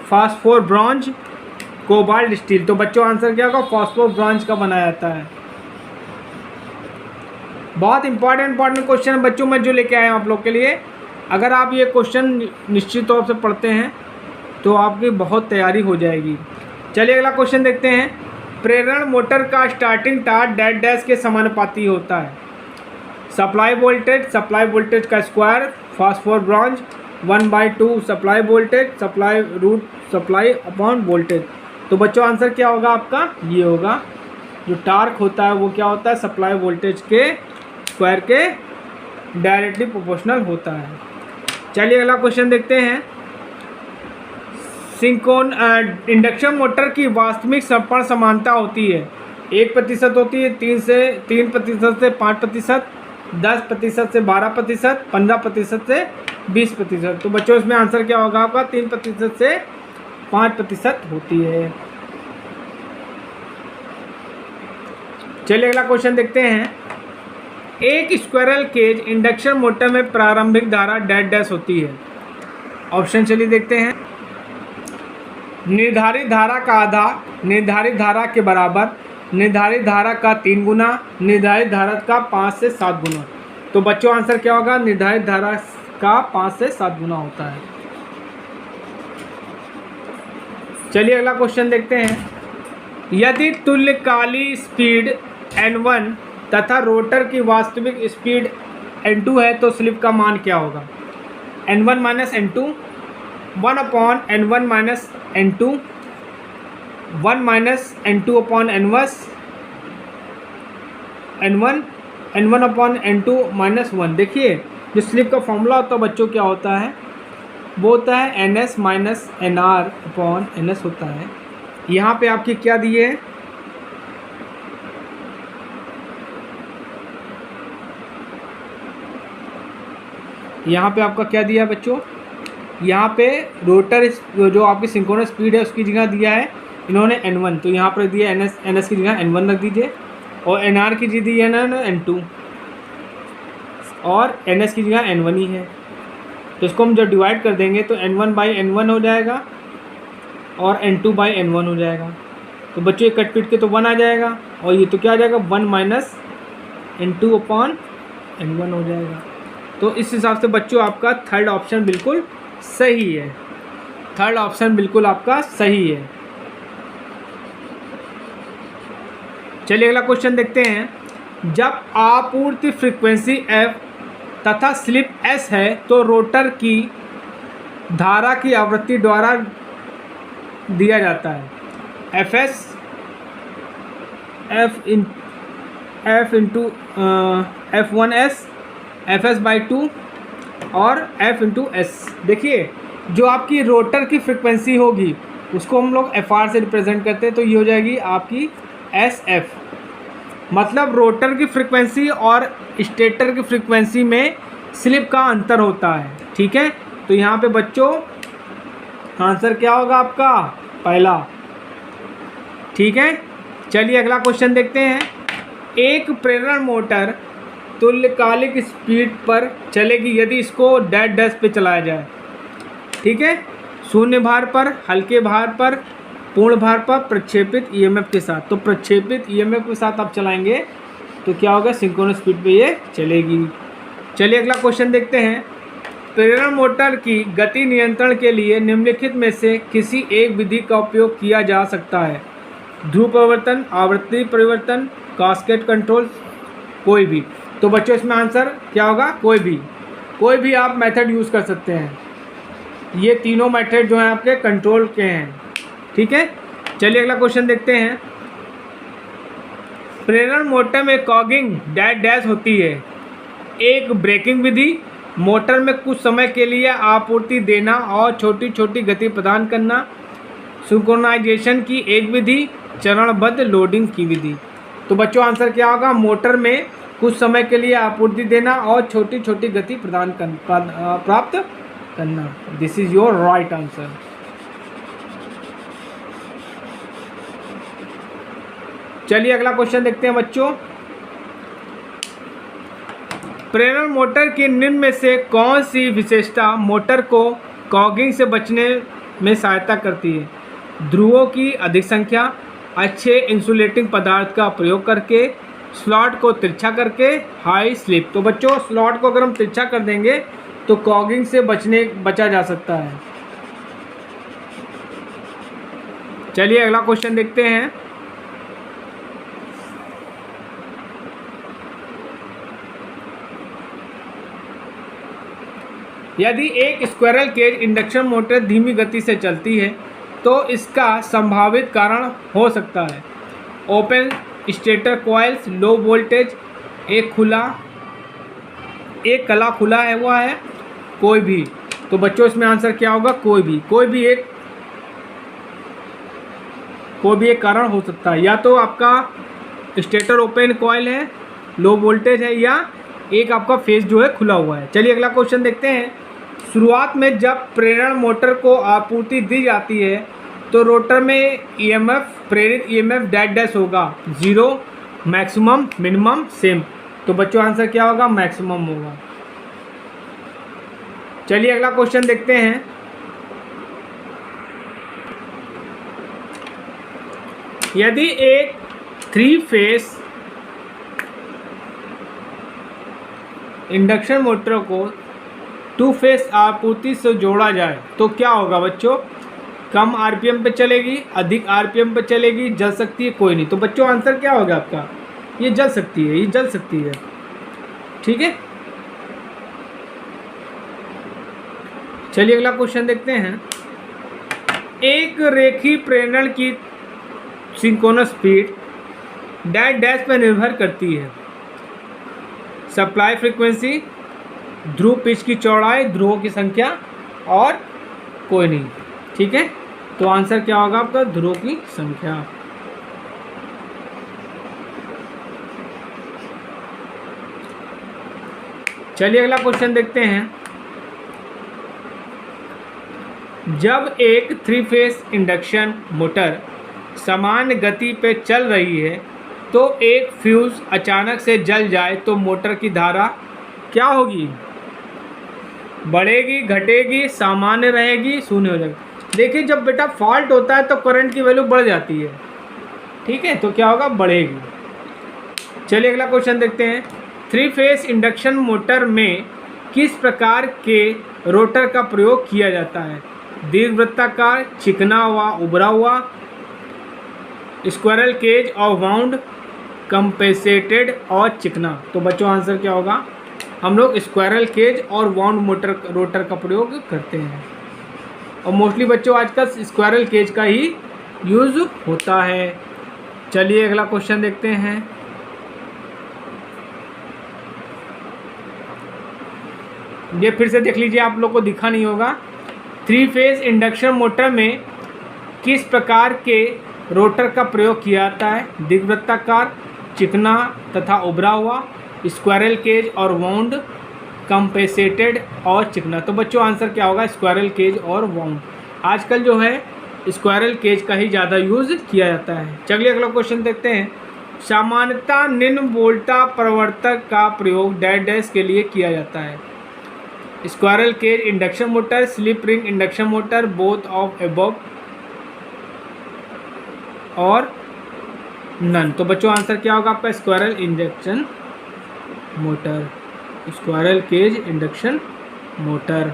phosphor, bronze, cobalt, steel. तो बच्चों आंसर क्या होगा, फास्फोर ब्रॉन्ज का बनाया जाता है। बहुत इंपॉर्टेंट क्वेश्चन है बच्चों, मैं जो लेके आया हूँ आप लोग के लिए। अगर आप ये क्वेश्चन निश्चित तौर से पढ़ते हैं तो आपकी बहुत तैयारी हो जाएगी। चलिए अगला क्वेश्चन देखते हैं। प्रेरण मोटर का स्टार्टिंग टार्क डैश डैश के समानुपाती होता है। सप्लाई वोल्टेज का square, phosphor bronze 1/2 supply voltage, supply upon voltage. तो बच्चों आंसर क्या होगा आपका, ये होगा। जो टार्क होता है वो क्या होता है, सप्लाई वोल्टेज के स्क्वायर के डायरेक्टली प्रोपोर्शनल होता है। चलिए अगला क्वेश्चन देखते हैं। इंडक्शन मोटर की वास्तविक संपर्ण समानता होती है 1% होती है, 3% से 5%, 10% से 12%, 15% से 20%। तो बच्चों इसमें आंसर क्या होगा आपका? 3% से 5% होती है। चलिए अगला क्वेश्चन देखते हैं। एक स्क्विरल केज इंडक्शन मोटर में प्रारंभिक धारा डैश डैश होती है। ऑप्शन चलिए देखते हैं। निर्धारित धारा का आधा, निर्धारित धारा के बराबर, निर्धारित धारा का 3 गुना, निर्धारित धारा का 5 से 7 गुना। तो बच्चों आंसर क्या होगा? निर्धारित धारा का 5 से 7 गुना होता है। चलिए अगला क्वेश्चन देखते हैं। यदि तुल्यकाली स्पीड n1 तथा रोटर की वास्तविक स्पीड n2 है तो स्लिप का मान क्या होगा? n1 minus n2, 1/n1 minus n2, 1 minus n2 upon n1, n1 upon n2 minus 1। देखिए जो स्लिप का फॉर्मूला होता है बच्चों क्या होता है? वो होता है ns minus nr upon ns होता है। यहाँ पे आपकी क्या दिए है? यहाँ पे आपका क्या दिया बच्चों? यहाँ पे रोटर जो आपकी सिंक्रोनस स्पीड है उसकी जगह दिया है इन्होंने n1, तो यहाँ पर दिया ns की जगह n1 रख दीजिए, और nr की जगह दिया ना n2, और ns की जगह n1 ही है। तो इसको हम जब डिवाइड कर देंगे तो n1 बाई n1 हो जाएगा और n2 बाई n1 हो जाएगा। तो बच्चों ये कट पीट के तो 1 आ जाएगा, और ये तो क्या आ जाएगा? 1 माइनस n2 अपॉन n1 हो जाएगा। तो इस हिसाब से बच्चों आपका थर्ड ऑप्शन बिल्कुल सही है। थर्ड ऑप्शन बिल्कुल आपका सही है। चलिए अगला क्वेश्चन देखते हैं। जब आपूर्ति फ्रीक्वेंसी f तथा स्लिप s है तो रोटर की धारा की आवृत्ति द्वारा दिया जाता है fs f into f1s fs by 2 और f इंटू एस। देखिए जो आपकी रोटर की फ्रिक्वेंसी होगी उसको हम लोग fr से रिप्रेजेंट करते हैं, तो ये हो जाएगी आपकी sf। मतलब रोटर की फ्रिक्वेंसी और स्टेटर की फ्रिक्वेंसी में स्लिप का अंतर होता है। ठीक है, तो यहाँ पे बच्चों आंसर क्या होगा आपका? पहला। ठीक है, चलिए अगला क्वेश्चन देखते हैं। एक प्रेरण मोटर तुल्यकालिक स्पीड पर चलेगी यदि इसको डैश डैश पे चलाया जाए। ठीक है, शून्य भार पर, हल्के भार पर, पूर्ण भार पर, प्रक्षेपित ईएमएफ के साथ। तो प्रक्षेपित ईएमएफ के साथ आप चलाएंगे तो क्या होगा? सिंक्रोनस स्पीड पे ये चलेगी। चलिए अगला क्वेश्चन देखते हैं। प्रेरण मोटर की गति नियंत्रण के लिए निम्नलिखित में से किसी एक विधि का उपयोग किया जा सकता है? ध्रुव परिवर्तन, आवृत्ति परिवर्तन, कास्केड कंट्रोल, कोई भी। तो बच्चों इसमें आंसर क्या होगा? कोई भी आप मेथड यूज़ कर सकते हैं। ये तीनों मेथड जो हैं आपके कंट्रोल के हैं। ठीक है, चलिए अगला क्वेश्चन देखते हैं। प्रेरण मोटर में कॉगिंग डैश डैश होती है। एक ब्रेकिंग विधि, मोटर में कुछ समय के लिए आपूर्ति देना और छोटी छोटी गति प्रदान करना, सिंक्रोनाइजेशन की एक विधि, चरणबद्ध लोडिंग की विधि। तो बच्चों आंसर क्या होगा? मोटर में कुछ समय के लिए आपूर्ति देना और छोटी छोटी गति प्राप्त करना। This is your right answer. चलिए अगला क्वेश्चन देखते हैं बच्चों। प्रेरण मोटर की निम्न में से कौन सी विशेषता मोटर को कॉगिंग से बचने में सहायता करती है? ध्रुवों की अधिक संख्या, अच्छे इंसुलेटिंग पदार्थ का प्रयोग करके, स्लॉट को तिरछा करके, हाई स्लिप। तो बच्चों स्लॉट को अगर हम तिरछा कर देंगे तो कॉगिंग से बचा जा सकता है। चलिए अगला क्वेश्चन देखते हैं। यदि एक स्क्विरल केज इंडक्शन मोटर धीमी गति से चलती है तो इसका संभावित कारण हो सकता है open stator coils, low voltage, एक कला खुला है हुआ है, कोई भी। तो बच्चों इसमें आंसर क्या होगा? कोई भी एक कारण हो सकता है। या तो आपका स्टेटर ओपन कॉइल है, लो वोल्टेज है, या एक आपका फेस जो है खुला हुआ है। चलिए अगला क्वेश्चन देखते हैं। शुरुआत में जब प्रेरण मोटर को आपूर्ति दी जाती है तो रोटर में ईएमएफ, प्रेरित ईएमएफ डैश डैश होगा, 0, मैक्सिमम, मिनिमम, सेम। तो बच्चों आंसर क्या होगा? मैक्सिमम होगा। चलिए अगला क्वेश्चन देखते हैं। यदि एक 3 फेस इंडक्शन मोटर को 2 फेस आपूर्ति से जोड़ा जाए तो क्या होगा बच्चों? कम आरपीएम पे चलेगी, अधिक आरपीएम पे चलेगी, जल सकती है, कोई नहीं। तो बच्चों आंसर क्या होगा आपका? ये जल सकती है, ये जल सकती है। ठीक है, चलिए अगला क्वेश्चन देखते हैं। एक रेखीय प्रेरण की सिंक्रोनस स्पीड डैश डैश पर निर्भर करती है। सप्लाई फ्रीक्वेंसी, ध्रुव पिच की चौड़ाई, ध्रुवों की संख्या और कोई नहीं। ठीक है, तो आंसर क्या होगा आपका? ध्रुवों की संख्या। चलिए अगला क्वेश्चन देखते हैं। जब एक 3 फेस इंडक्शन मोटर समान गति पे चल रही है तो एक फ्यूज अचानक से जल जाए तो मोटर की धारा क्या होगी? बढ़ेगी, घटेगी, सामान्य रहेगी, शून्य हो जाएगी। देखिए जब बेटा फॉल्ट होता है तो करंट की वैल्यू बढ़ जाती है। ठीक है, तो क्या होगा? बढ़ेगी। चलिए अगला क्वेश्चन देखते हैं। 3 फेस इंडक्शन मोटर में किस प्रकार के रोटर का प्रयोग किया जाता है? दीर्घवृत्ताकार, चिकना हुआ, उभरा हुआ, स्क्वायरल केज और वाउंड, कंपेसेटेड और चिकना। तो बच्चों आंसर क्या होगा? हम लोग स्क्वायरल केज और वाउंड रोटर का प्रयोग करते हैं और मोस्टली बच्चों आजकल स्क्वायरल केज का ही यूज़ होता है। चलिए अगला क्वेश्चन देखते हैं। ये फिर से देख लीजिए, आप लोग को दिखा नहीं होगा। 3 फेस इंडक्शन मोटर में किस प्रकार के रोटर का प्रयोग किया जाता है? दीर्घवृत्ताकार, चिकना तथा उभरा हुआ, स्क्वायरल केज और वाउंड, कंपेसेटेड और चिकना। तो बच्चों आंसर क्या होगा? स्क्वायरल केज और वाउंड। आजकल जो है स्क्वायरल केज का ही ज़्यादा यूज़ किया जाता है। चलिए अगला क्वेश्चन देखते हैं। सामान्यतः निम्न वोल्टा प्रवर्तक का प्रयोग डैश डैश के लिए किया जाता है। Squirrel cage induction motor, slip ring induction motor, both of above और नन। तो बच्चों आंसर क्या होगा आपका? Squirrel induction motor, squirrel cage induction motor.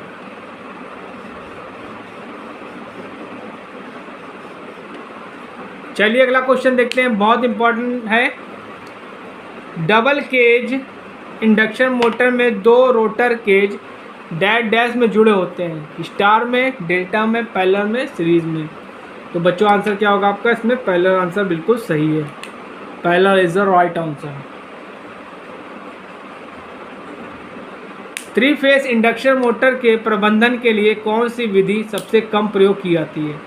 चलिए अगला क्वेश्चन देखते हैं, बहुत इंपॉर्टेंट है। डबल केज इंडक्शन मोटर में 2 रोटर केज डैश डैश में जुड़े होते हैं, स्टार में, डेल्टा में, पैरेलल में, सीरीज में। तो बच्चों आंसर क्या होगा आपका? इसमें पैरेलल आंसर बिल्कुल सही है। Parallel is the right answer. 3 face induction motor के प्रबंधन के लिए कौन सी विधि सबसे कम प्रयोग की जाती है?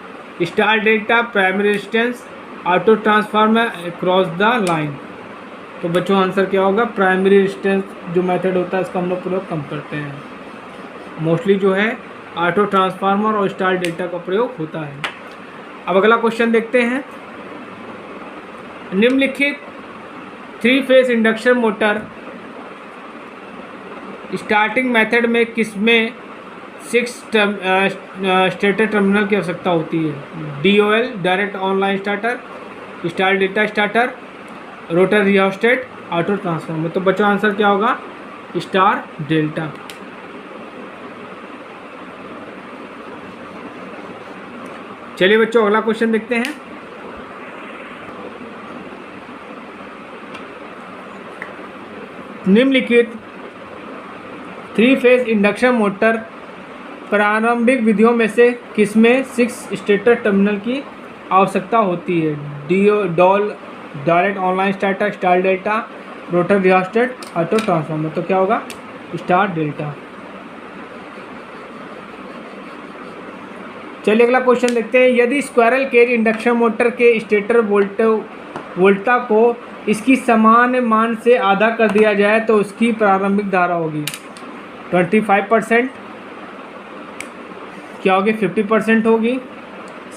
Star delta, primary resistance, auto transformer, cross the line. तो बच्चों आंसर क्या होगा? प्राइमरी रेजिस्टेंस जो मेथड होता है इसका हम लोग प्रयोग कम करते हैं। मोस्टली जो है ऑटो ट्रांसफार्मर और स्टार डेल्टा का प्रयोग होता है। अब अगला क्वेश्चन देखते हैं। निम्नलिखित 3 face induction motor starting method में किसमें 6 स्टेटर टर्मिनल की आवश्यकता होती है? DOL, direct online starter, star delta starter, rotor rheostat, auto transformer. तो बच्चों आंसर क्या होगा? Star delta. चलिए बच्चों अगला क्वेश्चन देखते हैं। निम्नलिखित 3 फेस इंडक्शन मोटर प्रारंभिक विधियों में से किसमें 6 स्टेटर टर्मिनल की आवश्यकता होती है? DOL, direct online starter, star delta, rotor rheostat, auto transformer. तो क्या होगा? Star delta. चलिए अगला क्वेश्चन देखते हैं। यदि स्क्वायरल केज इंडक्शन मोटर के स्टेटर वोल्टा को इसकी समान मान से आधा कर दिया जाए तो उसकी प्रारंभिक धारा होगी 25%, क्या होगी 50% होगी,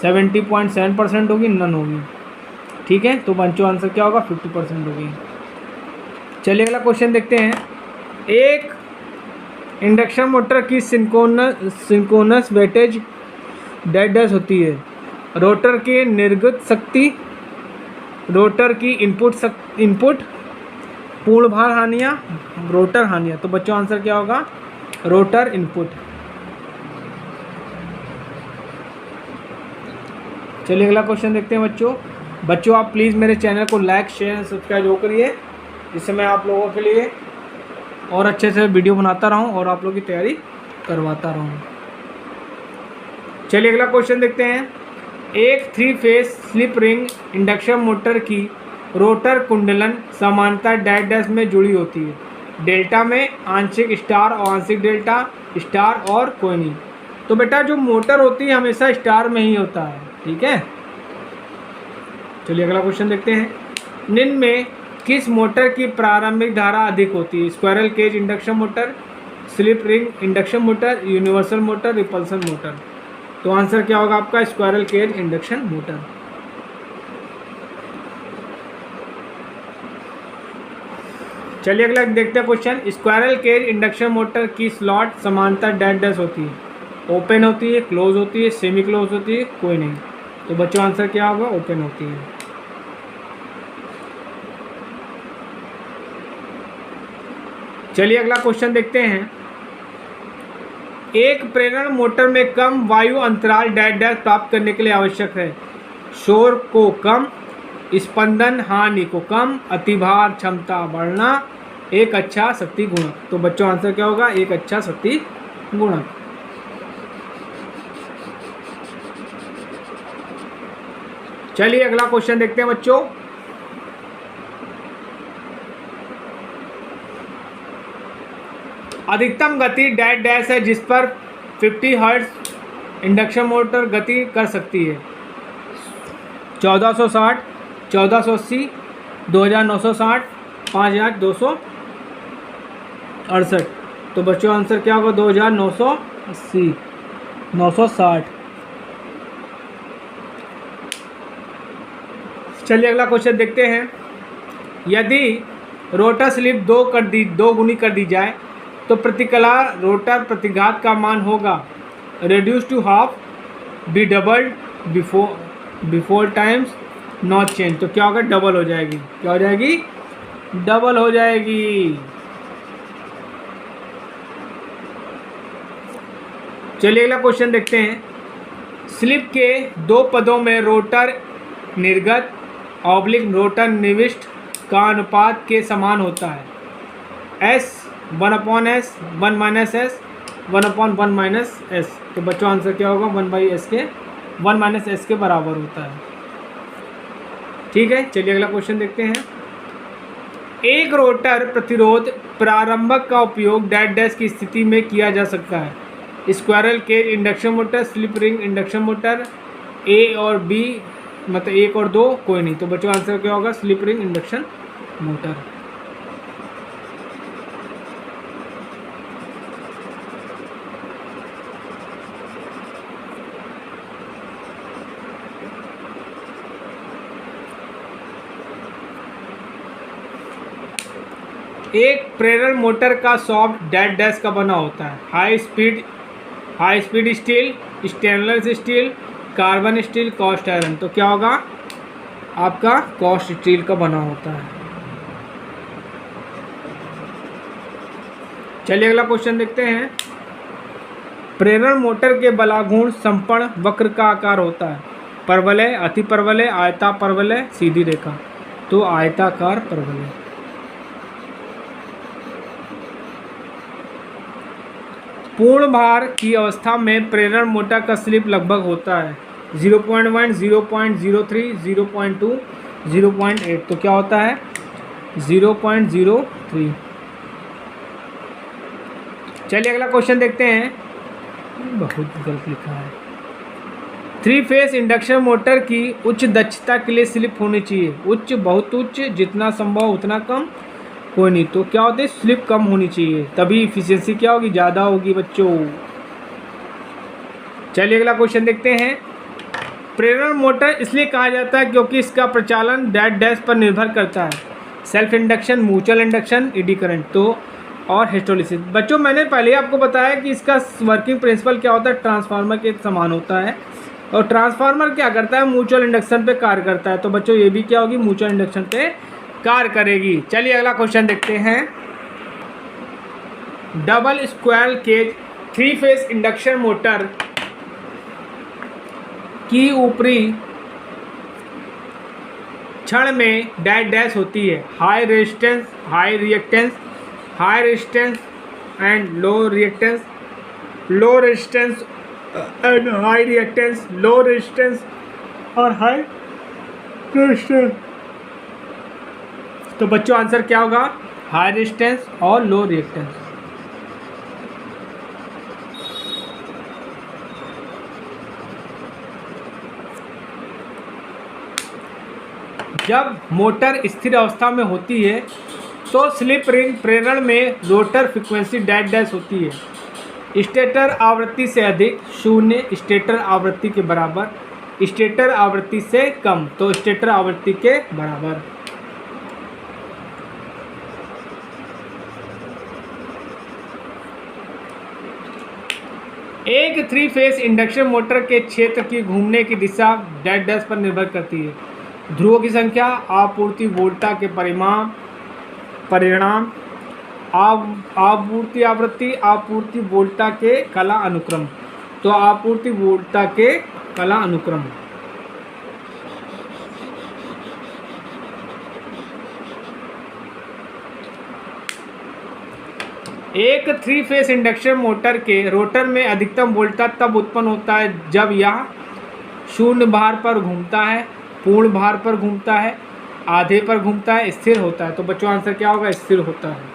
70.7% होगी, नन होगी। ठीक है, तो बच्चों आंसर क्या होगा 50% होगी। चलिए अगला क्वेश्चन देखते हैं। एक इंडक्शन मोटर की सिंक्रोनस वेटेज डैश होती है। रोटर की निर्गत शक्ति, रोटर की इनपुट पूर्ण भार हानियाँ, रोटर हानियाँ। तो बच्चों आंसर क्या होगा रोटर इनपुट। चलिए अगला क्वेश्चन देखते हैं बच्चों आप प्लीज़ मेरे चैनल को लाइक शेयर सब्सक्राइब जरूर करिए, जिससे मैं आप लोगों के लिए और अच्छे से वीडियो बनाता रहूं और आप लोगों की तैयारी करवाता रहूं। चलिए अगला क्वेश्चन देखते हैं। एक 3 phase slip ring induction motor की रोटर कुंडलन समानता डैश में जुड़ी होती है। डेल्टा में आंशिक स्टार और आंशिक डेल्टा, स्टार और कोई नहीं। तो बेटा जो मोटर होती है हमेशा स्टार में ही होता है। ठीक है, चलिए अगला क्वेश्चन देखते हैं। निम्न में किस मोटर की प्रारंभिक धारा अधिक होती है? Squirrel cage induction motor, slip ring induction motor, universal motor, repulsion motor. तो आंसर क्या होगा आपका स्क्वायरल केज इंडक्शन मोटर। चलिए अगला देखते हैं question. Squirrel cage induction motor की स्लॉट समांतर डैश होती है। ओपन होती है, क्लोज होती है, सेमी क्लोज होती है, कोई नहीं। तो बच्चों आंसर क्या होगा ओपन होती है। चलिए अगला क्वेश्चन देखते हैं। एक प्रेरण मोटर में कम वायु अंतराल डैश प्राप्त करने के लिए आवश्यक है। शोर को कम, स्पंदन हानि को कम, अतिभार क्षमता बढ़ना, एक अच्छा शक्ति गुणक। तो बच्चों आंसर क्या होगा एक अच्छा शक्ति गुणक। चलिए अगला क्वेश्चन देखते हैं बच्चों। अधिकतम गति डैश है जिस पर 50 हर्ट्ज इंडक्शन मोटर गति कर सकती है। 1460, 1480, 2960, 5268। तो बच्चों आंसर क्या होगा 2980, 960। चलिए अगला क्वेश्चन देखते हैं। यदि रोटर स्लिप 2 गुनी कर दी जाए तो प्रतिकला रोटर प्रतिघात का मान होगा reduced to half, be doubled before times, not change। तो क्या होगा डबल हो जाएगी। क्या हो जाएगी डबल हो जाएगी। चलिए अगला क्वेश्चन देखते हैं। स्लिप के 2 पदों में रोटर निर्गत ऑब्लिक रोटर निविष्ट का अनुपात के समान होता है। S 1/s, 1 - s, 1/1 - s। तो बच्चों आंसर क्या होगा 1/s के 1 - s के बराबर होता है। ठीक है, चलिए अगला क्वेश्चन देखते हैं। एक रोटर प्रतिरोध प्रारंभक का उपयोग डैश की स्थिति में किया जा सकता है। Squirrel cage induction motor, slip ring induction motor, A और बी मतलब 1 और 2 कोई नहीं। तो बच्चों आंसर क्या होगा स्लिप रिंग इंडक्शन मोटर। एक प्रेरण मोटर का सॉफ्ट डैश का बना होता है। High speed steel, stainless steel, carbon steel, cast iron. तो क्या होगा आपका कास्ट स्टील का बना होता है। चलिए अगला क्वेश्चन देखते हैं। प्रेरण मोटर के बलाघूर्ण संपर्ण वक्र का आकार होता है। परवलय, अति परवलय, आयता परवलय, सीधी रेखा। तो आयताकार परवलय। पूर्ण भार की अवस्था में प्रेरण मोटर का स्लिप लगभग होता है 0.1, 0.03, 0.2, 0.8। तो क्या होता है 0.03। चलिए अगला क्वेश्चन देखते हैं। बहुत गलत लिखा है। थ्री फेस इंडक्शन मोटर की उच्च दक्षता के लिए स्लिप होनी चाहिए। उच्च, बहुत उच्च, जितना संभव उतना कम, कोई नहीं। तो क्या होता है, स्लिप कम होनी चाहिए, तभी इफिशियंसी क्या होगी, ज़्यादा होगी बच्चों। चलिए अगला क्वेश्चन देखते हैं। प्रेरण मोटर इसलिए कहा जाता है क्योंकि इसका प्रचालन डैश डैश पर निर्भर करता है। Self induction, mutual induction, eddy current, तो और हिस्टोलिसिस। बच्चों मैंने पहले ही आपको बताया कि इसका वर्किंग प्रिंसिपल क्या होता है, ट्रांसफार्मर के समान होता है। और ट्रांसफार्मर क्या करता है, म्यूचुअल इंडक्शन पे कार्य करता है। तो बच्चों ये भी क्या होगी, म्यूचुअल इंडक्शन पे कार्य करेगी। चलिए अगला क्वेश्चन देखते हैं। Double square cage three phase induction motor की ऊपरी क्षण में डैश डैश होती है। High resistance, high reactance, high resistance and low reactance, low resistance and high reactance, low resistance और हाई रेजिस्टेंस। तो बच्चों आंसर क्या होगा, हाई रेजिस्टेंस और लो रिएक्टेंस। जब मोटर स्थिर अवस्था में होती है तो स्लिप रिंग प्रेरण में रोटर फ्रीक्वेंसी डैश डैश होती है। स्टेटर आवृत्ति से अधिक, शून्य, स्टेटर आवृत्ति के बराबर, स्टेटर आवृत्ति से कम, तो स्टेटर आवृत्ति के बराबर। एक थ्री फेस इंडक्शन मोटर के क्षेत्र की घूमने की दिशा डैश डैश पर निर्भर करती है। ध्रुवों की संख्या, आपूर्ति वोल्टा के परिणाम, आपूर्ति आवृत्ति, आपूर्ति वोल्टा के कला अनुक्रम, तो आपूर्ति वोल्टा के कला अनुक्रम। एक थ्री फेस इंडक्शन मोटर के रोटर में अधिकतम वोल्टेज तब उत्पन्न होता है जब यह शून्य भार पर घूमता है, पूर्ण भार पर घूमता है, आधे पर घूमता है, स्थिर होता है। तो बच्चों आंसर क्या होगा, स्थिर होता है।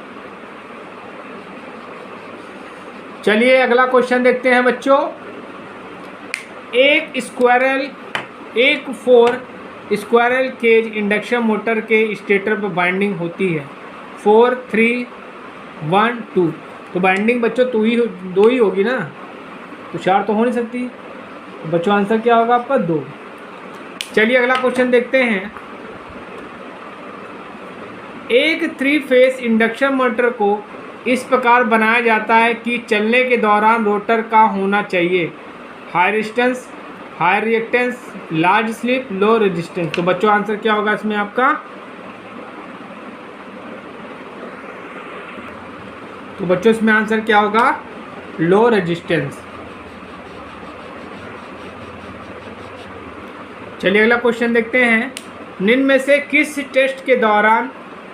चलिए अगला क्वेश्चन देखते हैं बच्चों। एक 4 स्क्वायरल केज इंडक्शन मोटर के स्टेटर पर बाइंडिंग होती है 4, 3, 1, 2। तो बाइंडिंग बच्चों दो ही होगी ना, तो 4 तो हो नहीं सकती। बच्चों आंसर क्या होगा आपका 2। चलिए अगला क्वेश्चन देखते हैं। एक थ्री फेस इंडक्शन मोटर को इस प्रकार बनाया जाता है कि चलने के दौरान रोटर का होना चाहिए high resistance, high reactance, large slip, low resistance. तो बच्चों आंसर क्या होगा इसमें आपका, तो बच्चों इसमें आंसर क्या होगा, लो रेजिस्टेंस। चलिए अगला क्वेश्चन देखते हैं। निम्न में से किस टेस्ट के दौरान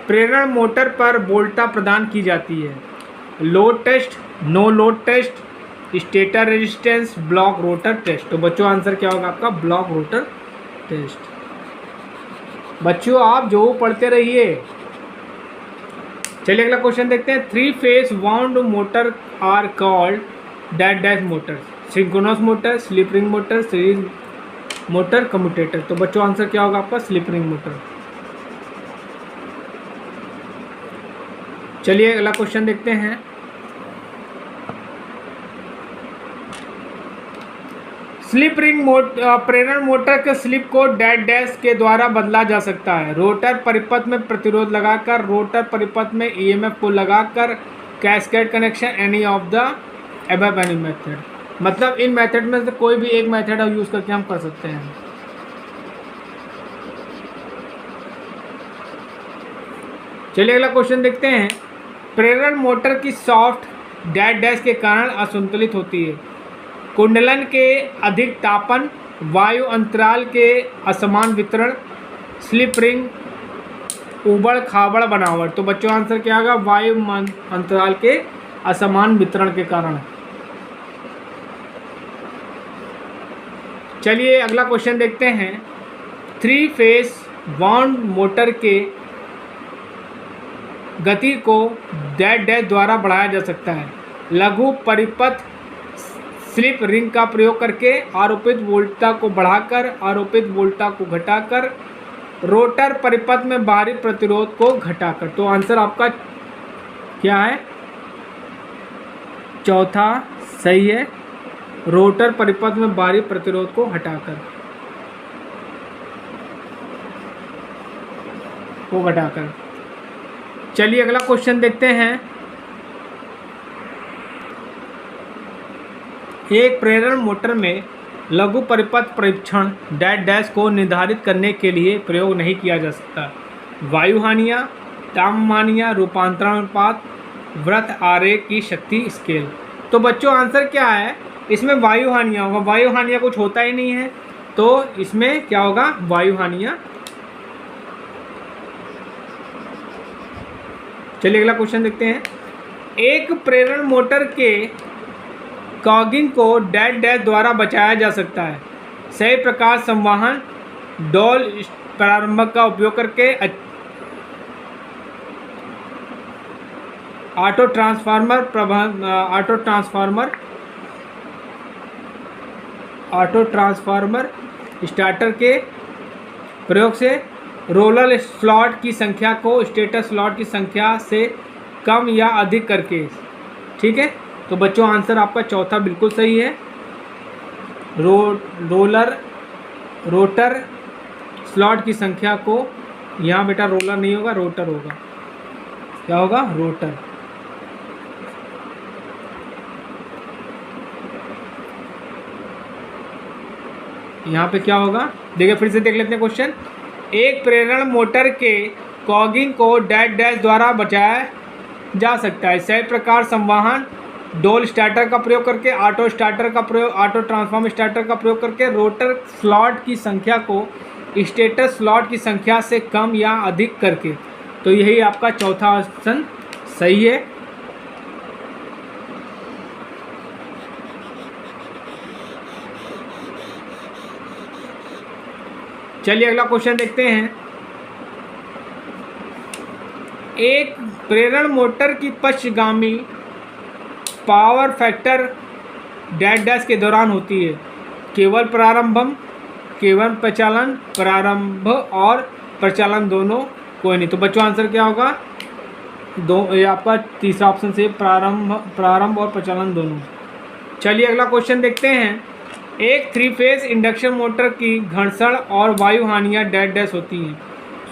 प्रेरण मोटर पर वोल्टा प्रदान की जाती है, load test, no load test, stator resistance, block rotor test. तो बच्चों आंसर क्या होगा आपका, ब्लॉक रोटर टेस्ट। बच्चों आप जो पढ़ते रहिए। चलिए अगला क्वेश्चन देखते हैं। Three phase wound motor are called dash dash motor, synchronous motor, slip ring motor, series motor, commutator. तो बच्चों आंसर क्या होगा आपका, स्लिप रिंग मोटर। चलिए अगला क्वेश्चन देखते हैं। स्लिप रिंग प्रेरण मोटर के स्लिप को डैश डैश के द्वारा बदला जा सकता है। रोटर परिपथ में प्रतिरोध लगाकर, रोटर परिपथ में ईएमएफ को लगाकर, cascade connection, any of the above any method. मतलब इन मेथड में से कोई भी एक मेथड यूज करके हम कर सकते हैं। चलिए अगला क्वेश्चन देखते हैं। प्रेरण मोटर की सॉफ्ट डैश डैश के कारण असंतुलित होती है। कुंडलन के अधिक तापन, वायु अंतराल के असमान वितरण, स्लिप रिंग उबड़ खाबड़ बनावट। तो बच्चों आंसर क्या होगा, वायु अंतराल के असमान वितरण के कारण। चलिए अगला क्वेश्चन देखते हैं। थ्री फेस वाउंड मोटर के गति को डैश डैश द्वारा बढ़ाया जा सकता है। लघु परिपथ स्लिप रिंग का प्रयोग करके आरोपित वोल्टता को बढ़ाकर आरोपित वोल्टता को घटाकर रोटर परिपथ में बाहरी प्रतिरोध को घटाकर। तो आंसर आपका क्या है? चौथा सही है, रोटर परिपथ में बाहरी प्रतिरोध को घटाकर चलिए अगला क्वेश्चन देखते हैं। एक प्रेरण मोटर में लघु परिपथ परीक्षण डैश डैश को निर्धारित करने के लिए प्रयोग नहीं किया जा सकता। वायु हानियाँ, ताप हानियाँ, रूपांतरण अनुपात, वृत्त आरेख की शक्ति स्केल। तो बच्चों आंसर क्या है? इसमें वायु हानियाँ होगा। वायु हानियाँ कुछ होता ही नहीं है, तो इसमें क्या होगा? वायु हानियाँ। चलिए अगला क्वेश्चन देखते हैं। एक प्रेरण मोटर के कॉगिंग को डैश डैश द्वारा बचाया जा सकता है। सही प्रकार संवहन डोल प्रारंभक का उपयोग करके, ऑटो ट्रांसफार्मर स्टार्टर के प्रयोग से, रोलर स्लॉट की संख्या को स्टेटर स्लॉट की संख्या से कम या अधिक करके। ठीक है, तो बच्चों आंसर आपका चौथा बिल्कुल सही है। रोटर स्लॉट की संख्या को, यहाँ बेटा रोलर नहीं होगा, रोटर होगा। क्या होगा? रोटर। यहाँ पे क्या होगा? देखिए फिर से देख लेते हैं क्वेश्चन। एक प्रेरण मोटर के कॉगिंग को डैश डैश द्वारा बचाया जा सकता है। सही प्रकार संवहन डोल स्टार्टर का प्रयोग करके, ऑटो ट्रांसफॉर्म स्टार्टर का प्रयोग करके, रोटर स्लॉट की संख्या को स्टेटर स्लॉट की संख्या से कम या अधिक करके। तो यही आपका चौथा ऑप्शन सही है। चलिए अगला क्वेश्चन देखते हैं। एक प्रेरण मोटर की पश्चगामी पावर फैक्टर डैश डैश के दौरान होती है। केवल प्रचालन, प्रारंभ और प्रचालन दोनों, कोई नहीं। तो बच्चों आंसर क्या होगा? ये आपका तीसरा ऑप्शन से, प्रारंभ और प्रचालन दोनों। चलिए अगला क्वेश्चन देखते हैं। एक 3 फेज इंडक्शन मोटर की घर्षण और वायु हानियाँ डैश डैश होती हैं।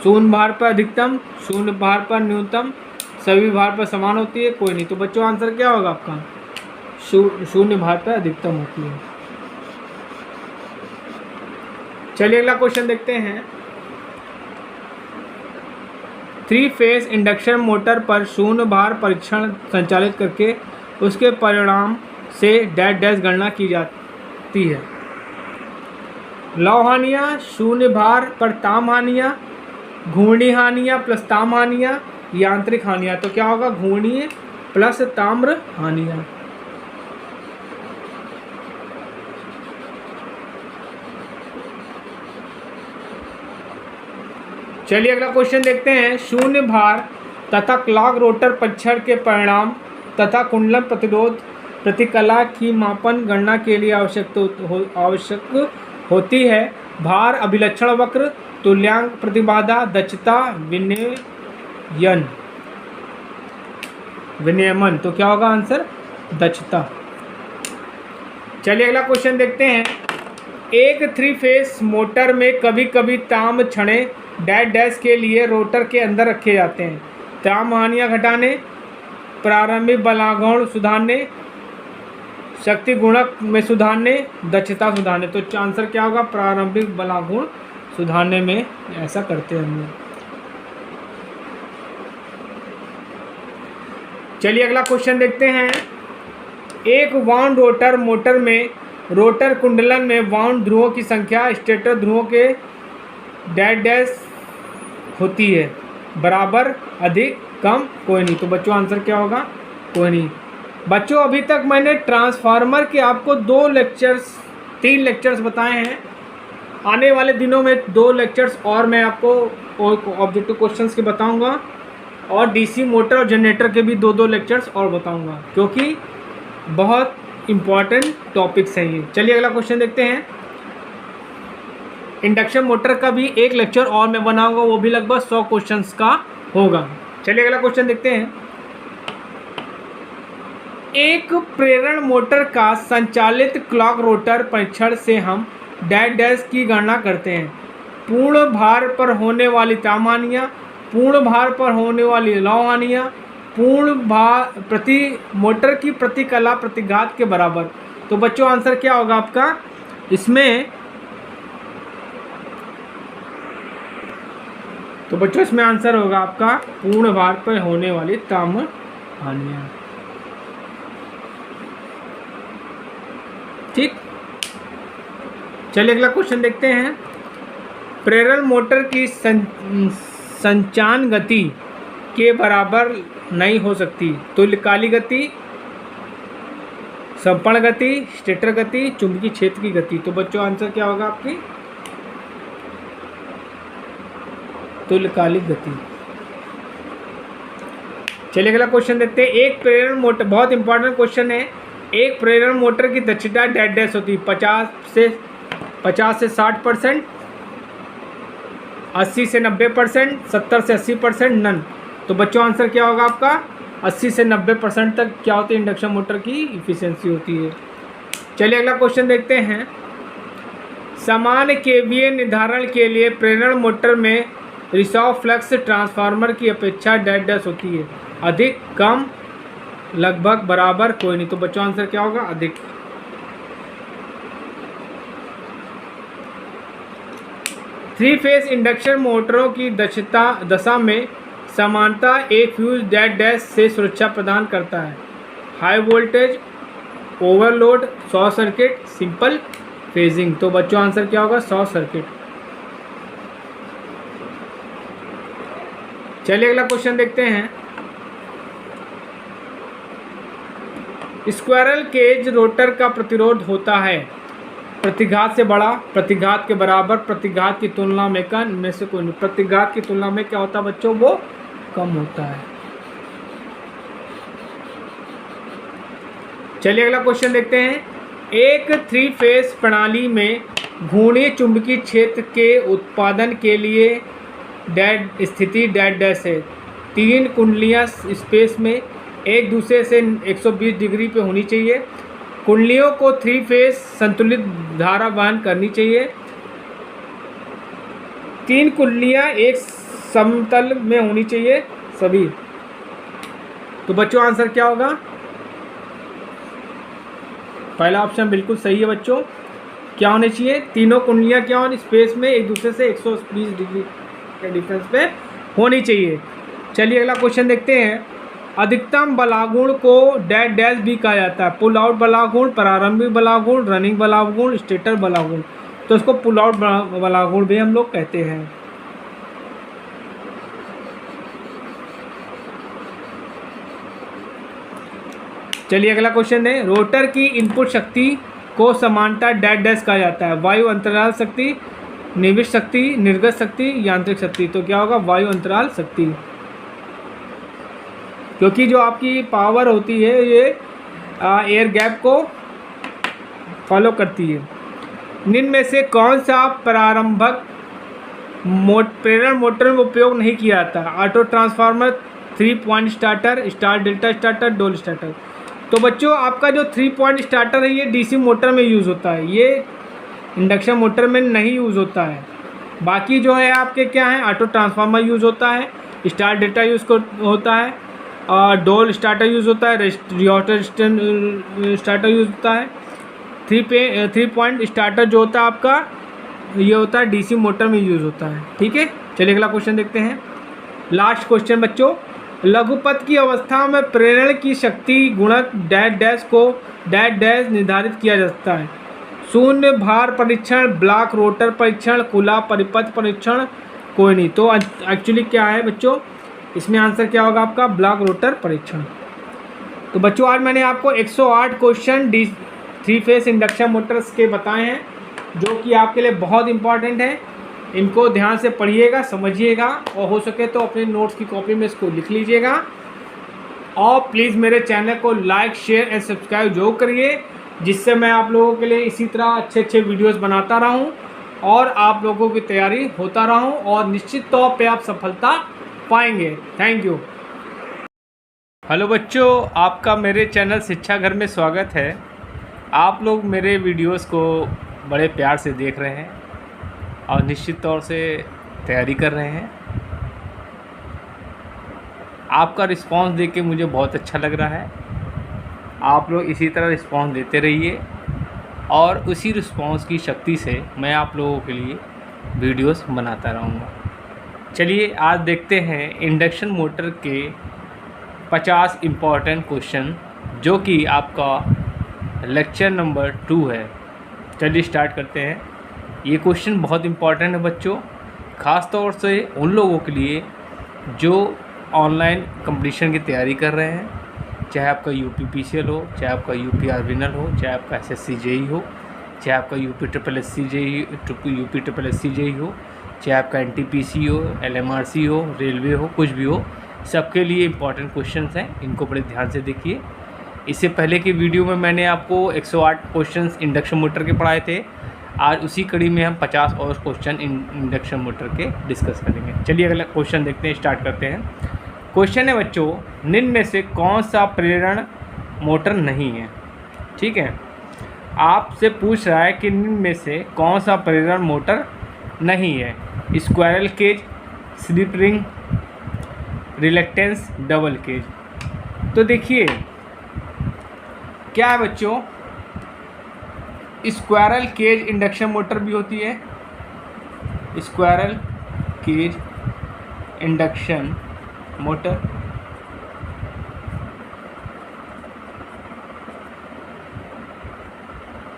शून्य भार पर अधिकतम, शून्य भार पर न्यूनतम, सभी भार पर समान होती है, कोई नहीं। तो बच्चों आंसर क्या होगा आपका? शून्य भार पर अधिकतम होती है। चलिए अगला क्वेश्चन देखते हैं। 3 फेज इंडक्शन मोटर पर शून्य भार परीक्षण संचालित करके उसके परिणाम से डैश डैश गणना की जाती है। लौ हानियाँ, शून्य भार पर ताम हानियाँ, घूर्णी हानियाँ प्लस ताम हानियाँ, यांत्रिक हानियाँ। तो क्या होगा? घूर्णीय प्लस ताम्र हानियाँ। चलिए अगला क्वेश्चन देखते हैं। शून्य भार तथा क्लॉक रोटर परीक्षण के परिणाम तथा कुंडलन प्रतिरोध प्रतिकला की मापन गणना के लिए आवश्यक होती है। भार, अभिलक्षण वक्र, तुल्यांक प्रतिबाधा, दक्षता, विनियमन। तो क्या होगा आंसर? दक्षता। चलिए अगला क्वेश्चन देखते हैं। एक 3 फेज मोटर में कभी कभी ताम छड़े डैश डैश के लिए रोटर के अंदर रखे जाते हैं। ताम हानियाँ घटाने, प्रारंभिक बलागुण सुधारने, शक्ति गुणक में सुधारने, दक्षता सुधारने। तो आंसर क्या होगा? प्रारंभिक बलागुण सुधारने में ऐसा करते हैं हम लोग। चलिए अगला क्वेश्चन देखते हैं। एक वाउंड रोटर मोटर में रोटर कुंडलन में वाउंड ध्रुवों की संख्या स्टेटर ध्रुवों के डैश डैश होती है। बराबर, अधिक, कम, कोई नहीं। तो बच्चों आंसर क्या होगा? कोई नहीं। बच्चों अभी तक मैंने ट्रांसफार्मर के आपको 3 लेक्चर्स बताए हैं। आने वाले दिनों में 2 लेक्चर्स और मैं आपको ऑब्जेक्टिव क्वेश्चंस के बताऊंगा, और डीसी मोटर और जनरेटर के भी 2 लेक्चर्स और बताऊंगा, क्योंकि बहुत इम्पॉर्टेंट टॉपिक्स हैं ये। चलिए अगला क्वेश्चन देखते हैं। इंडक्शन मोटर का भी एक लेक्चर और मैं बनाऊंगा, वो भी लगभग 100 क्वेश्चंस का होगा। चलिए अगला क्वेश्चन देखते हैं। एक प्रेरण मोटर का संचालित क्लॉक रोटर परीक्षण से हम डैश डैश की गणना करते हैं। पूर्ण भार पर होने वाली तापमानियाँ, पूर्ण भार पर होने वाली लौहानियाँ, पूर्ण भार प्रति मोटर की प्रतिकला प्रतिघात के बराबर। तो बच्चों आंसर क्या होगा आपका इसमें? तो बच्चों इसमें आंसर होगा आपका पूर्ण भार पर होने वाली तापमानियाँ। ठीक, चलिए अगला क्वेश्चन देखते हैं। प्रेरण मोटर की संचालन गति के बराबर नहीं हो सकती। तुल्यकालिक गति, संपर्ण गति, स्टेटर गति, चुंबकीय क्षेत्र की गति। तो बच्चों आंसर क्या होगा आपकी? तुल्यकालिक गति। चलिए अगला क्वेश्चन देखते हैं। एक प्रेरण मोटर, बहुत इंपॉर्टेंट क्वेश्चन है। एक प्रेरण मोटर की दक्षता डैश डैश होती है 50 से 60%, 80 से 90%, 70 से 80%, नन। तो बच्चों आंसर क्या होगा आपका? 80 से 90% तक क्या होती है इंडक्शन मोटर की इफिशिएंसी होती है। चलिए अगला क्वेश्चन देखते हैं। समान केवीए निर्धारण के लिए प्रेरण मोटर में रिसाव फ्लक्स ट्रांसफार्मर की अपेक्षा डैश डैश होती है। अधिक, कम, लगभग, बराबर, कोई नहीं। तो बच्चों आंसर क्या होगा? अधिक। थ्री फेज इंडक्शन मोटरों की दशा में समानता एक फ्यूज डैश डैश से सुरक्षा प्रदान करता है। High voltage, overload, short circuit, simple phasing. तो बच्चों आंसर क्या होगा? Short circuit. चलिए अगला क्वेश्चन देखते हैं। स्क्वायरल केज रोटर का प्रतिरोध होता है प्रतिघात से बड़ा, प्रतिघात के बराबर, प्रतिघात की तुलना में कम, में से कोई नहीं। प्रतिघात की तुलना में क्या होता है बच्चों? वो कम होता है। चलिए अगला क्वेश्चन देखते हैं। एक थ्री फेज प्रणाली में घूर्णीय चुंबकीय क्षेत्र के उत्पादन के लिए डैश स्थिति डैश डैश है। 3 कुंडलियां स्पेस में एक दूसरे से 120 डिग्री पे होनी चाहिए। कुंडलियों को 3 फेज संतुलित धारा वहन करनी चाहिए। 3 कुंडलियां एक समतल में होनी चाहिए सभी। तो बच्चों आंसर क्या होगा? पहला ऑप्शन बिल्कुल सही है बच्चों। क्या होनी चाहिए? तीनों कुंडलियां क्या होनी स्पेस में एक दूसरे से 120 डिग्री के डिफरेंस पे होनी चाहिए। चलिए अगला क्वेश्चन देखते हैं। अधिकतम बलागुण को डैश डैश भी कहा जाता है। पुल आउट बलागुण, प्रारंभिक बलागुण, रनिंग बलागुण, स्टेटर बलागुण। तो इसको पुल आउट बलागुण भी हम लोग कहते हैं। चलिए अगला क्वेश्चन है। रोटर की इनपुट शक्ति को समानता डैश डैश कहा जाता है। वायु अंतराल शक्ति, निविष्ट शक्ति, निर्गत शक्ति, यांत्रिक शक्ति। तो क्या होगा? वायु अंतराल शक्ति। क्योंकि जो आपकी पावर होती है ये एयर गैप को फॉलो करती है। निम्न में से कौन सा प्रारंभक प्रेरण मोटर में उपयोग नहीं किया जाता? Auto transformer, 3 point starter, star delta starter, डोल स्टार्टर। तो बच्चों आपका जो 3 पॉइंट स्टार्टर है ये डीसी मोटर में यूज़ होता है, ये इंडक्शन मोटर में नहीं यूज़ होता है। बाकी जो है आपके क्या है? ऑटो ट्रांसफार्मर यूज़ होता है, स्टार डेल्टा यूज़ होता है, और डोल स्टार्टर यूज़ होता है, रियोटर स्टार्टर यूज़ होता है। 3 पॉइंट स्टार्टर जो होता है आपका ये होता है डीसी मोटर में यूज़ होता है। ठीक है, चलिए अगला क्वेश्चन देखते हैं। लास्ट क्वेश्चन बच्चों। लघुपथ की अवस्था में प्रेरण की शक्ति गुणक डैश डैश को डैश डैश निर्धारित किया जाता है। शून्य भार परीक्षण, ब्लॉक रोटर परीक्षण, खुला परिपथ परीक्षण, कोई नहीं। तो एक्चुअली क्या है बच्चों? इसमें आंसर क्या होगा आपका? ब्लॉक रोटर परीक्षण। तो बच्चों आज मैंने आपको 108 क्वेश्चन 3 फेज इंडक्शन मोटर्स के बताए हैं जो कि आपके लिए बहुत इंपॉर्टेंट है। इनको ध्यान से पढ़िएगा, समझिएगा, और हो सके तो अपने नोट्स की कॉपी में इसको लिख लीजिएगा। और प्लीज़ मेरे चैनल को लाइक, शेयर एंड सब्सक्राइब जरूर करिए। जिससे मैं आप लोगों के लिए इसी तरह अच्छे अच्छे वीडियोस बनाता रहूं और आप लोगों की तैयारी होता रहूं और निश्चित तौर पे आप सफलता पाएंगे। Thank you. हेलो बच्चों, आपका मेरे चैनल शिक्षा घर में स्वागत है। आप लोग मेरे वीडियोस को बड़े प्यार से देख रहे हैं और निश्चित तौर से तैयारी कर रहे हैं। आपका रिस्पांस देख के मुझे बहुत अच्छा लग रहा है। आप लोग इसी तरह रिस्पांस देते रहिए और उसी रिस्पांस की शक्ति से मैं आप लोगों के लिए वीडियोस बनाता रहूँगा। चलिए आज देखते हैं इंडक्शन मोटर के 50 इम्पॉर्टेंट क्वेश्चन, जो कि आपका लेक्चर नंबर 2 है। चलिए स्टार्ट करते हैं। ये क्वेश्चन बहुत इम्पॉर्टेंट है बच्चों, ख़ास तौर से उन लोगों के लिए जो ऑनलाइन कंपटीशन की तैयारी कर रहे हैं, चाहे आपका यूपीपीसीएल हो, चाहे आपका यूपी आर्विनल हो, चाहे आपका एसएससी जेई हो, चाहे आपका यूपी ट्रिपल एससी जेई हो, चाहे आपका एनटीपीसी हो, एलएमआरसी हो, रेलवे हो, कुछ भी हो, सबके लिए इम्पॉर्टेंट क्वेश्चंस हैं। इनको बड़े ध्यान से देखिए। इससे पहले की वीडियो में मैंने आपको 108 क्वेश्चंस इंडक्शन मोटर के पढ़ाए थे। आज उसी कड़ी में हम 50 और क्वेश्चन इंडक्शन मोटर के डिस्कस करेंगे। चलिए अगला क्वेश्चन देखते हैं, स्टार्ट करते हैं। क्वेश्चन है बच्चों, निम्न में से कौन सा प्रेरण मोटर नहीं है? ठीक है, आपसे पूछ रहा है कि निम्न में से कौन सा प्रेरण मोटर नहीं है। Squirrel cage, slip ring, reluctance, double cage. तो देखिए क्या है बच्चों, स्क्वायरल केज इंडक्शन मोटर भी होती है। Squirrel cage induction motor,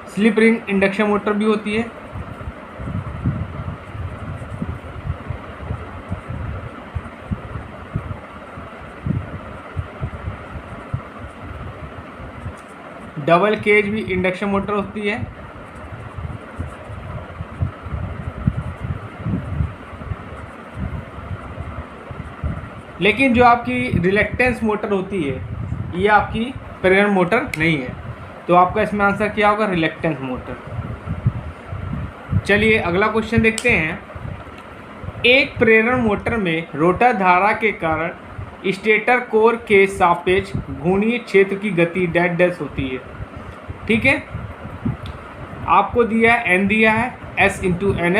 slip ring induction motor भी होती है। डबल केज भी इंडक्शन मोटर होती है। लेकिन जो आपकी रिलक्टेंस मोटर होती है, ये आपकी प्रेरण मोटर नहीं है। तो आपका इसमें आंसर क्या होगा? Reluctance motor. चलिए अगला क्वेश्चन देखते हैं। एक प्रेरण मोटर में रोटर धारा के कारण स्टेटर कोर के सापेक्ष घूर्णीय क्षेत्र की गति डैश डैश होती है। ठीक है, आपको दिया है एन, दिया है एस इंटू एन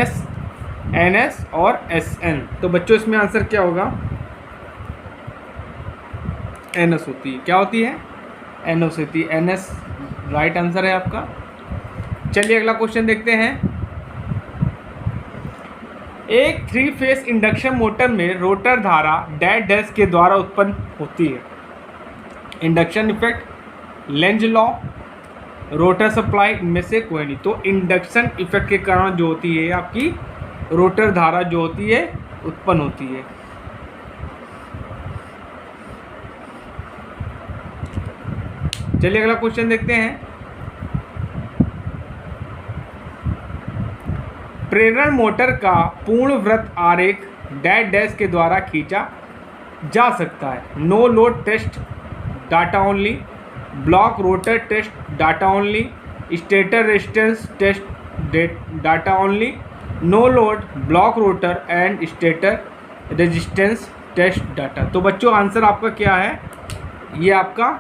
एस और एस एन। तो बच्चों इसमें आंसर क्या होगा? एन एस होती है। क्या होती है? एन एस होती है। एन एस राइट आंसर है आपका। चलिए अगला क्वेश्चन देखते हैं। एक 3 फेस इंडक्शन मोटर में रोटर धारा डैश डैश के द्वारा उत्पन्न होती है। Induction effect, Lenz law, rotor supply, इनमें से कोई नहीं। तो इंडक्शन इफेक्ट के कारण जो होती है आपकी रोटर धारा जो होती है उत्पन्न होती है। चलिए अगला क्वेश्चन देखते हैं। प्रेरण मोटर का पूर्ण वृत्त आरेख डैश डैश के द्वारा खींचा जा सकता है। No load test data only, block rotor test data only, stator resistance test data only, no load block rotor and stator resistance test data. तो बच्चों आंसर आपका क्या है? ये आपका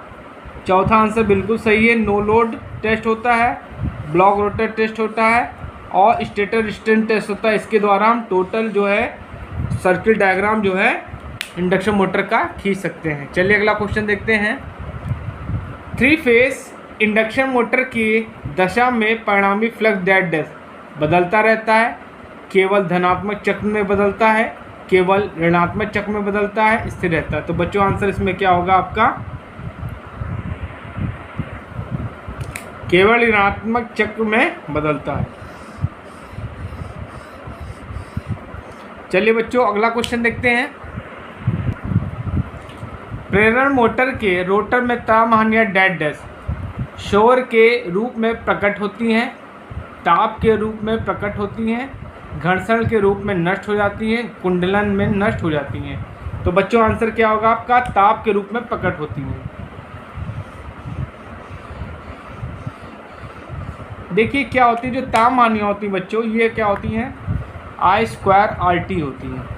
चौथा आंसर बिल्कुल सही है। नो लोड टेस्ट होता है, ब्लॉक रोटर टेस्ट होता है और स्टेटर रेजिस्टेंस टेस्ट होता है। इसके द्वारा हम टोटल जो है सर्किट डायग्राम जो है इंडक्शन मोटर का खींच सकते हैं। चलिए अगला क्वेश्चन देखते हैं। 3 फेस इंडक्शन मोटर की दशा में परिणामी फ्लक्स डैश डैश बदलता रहता है। केवल धनात्मक चक्र में बदलता है, केवल ऋणात्मक चक्र में बदलता है, स्थिर रहता है। तो बच्चों आंसर इसमें क्या होगा आपका? केवल ऋणात्मक चक्र में बदलता है। चलिए बच्चों अगला क्वेश्चन देखते हैं। प्रेरण मोटर के रोटर में तामहानियाँ डैश डैश शोर के रूप में प्रकट होती हैं, ताप के रूप में प्रकट होती हैं, घर्षण के रूप में नष्ट हो जाती हैं, कुंडलन में नष्ट हो जाती हैं। तो बच्चों आंसर क्या होगा आपका? ताप के रूप में प्रकट होती हैं। देखिए क्या होती है, जो ताम हानियाँ होती हैं बच्चों, ये क्या होती हैं, I²RT होती हैं।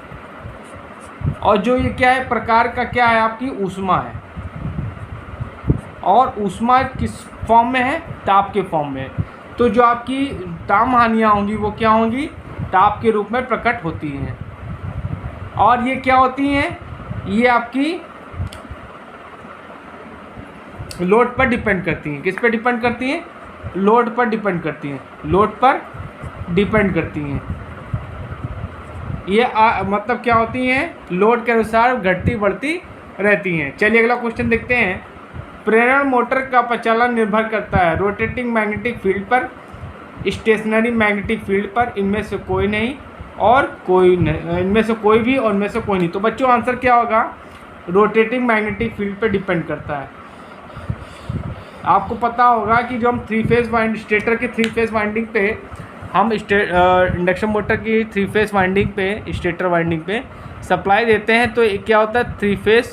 और जो ये क्या है प्रकार का, क्या है आपकी ऊष्मा है, और ऊष्मा किस फॉर्म में है, ताप के फॉर्म में। तो जो आपकी ताम हानियाँ होंगी वो क्या होंगी, ताप के रूप में प्रकट होती हैं। और ये क्या होती हैं, ये आपकी लोड पर डिपेंड करती हैं। किस पर डिपेंड करती हैं, लोड पर डिपेंड करती हैं, लोड पर डिपेंड करती हैं। ये मतलब क्या होती हैं, लोड के अनुसार घटती बढ़ती रहती हैं। चलिए अगला क्वेश्चन देखते हैं। प्रेरण मोटर का प्रचालन निर्भर करता है रोटेटिंग मैग्नेटिक फील्ड पर, स्टेशनरी मैग्नेटिक फील्ड पर, इनमें से कोई नहीं और कोई नहीं, इनमें से कोई भी और इनमें से कोई नहीं। तो बच्चों आंसर क्या होगा, रोटेटिंग मैग्नेटिक फील्ड पर डिपेंड करता है। आपको पता होगा कि जो हम 3 फेज़ वाइंड स्टेटर के 3 फेज़ वाइंडिंग पे, हम इंडक्शन मोटर की 3 फेज़ वाइंडिंग पे, स्टेटर वाइंडिंग पे सप्लाई देते हैं, तो क्या होता है 3 phase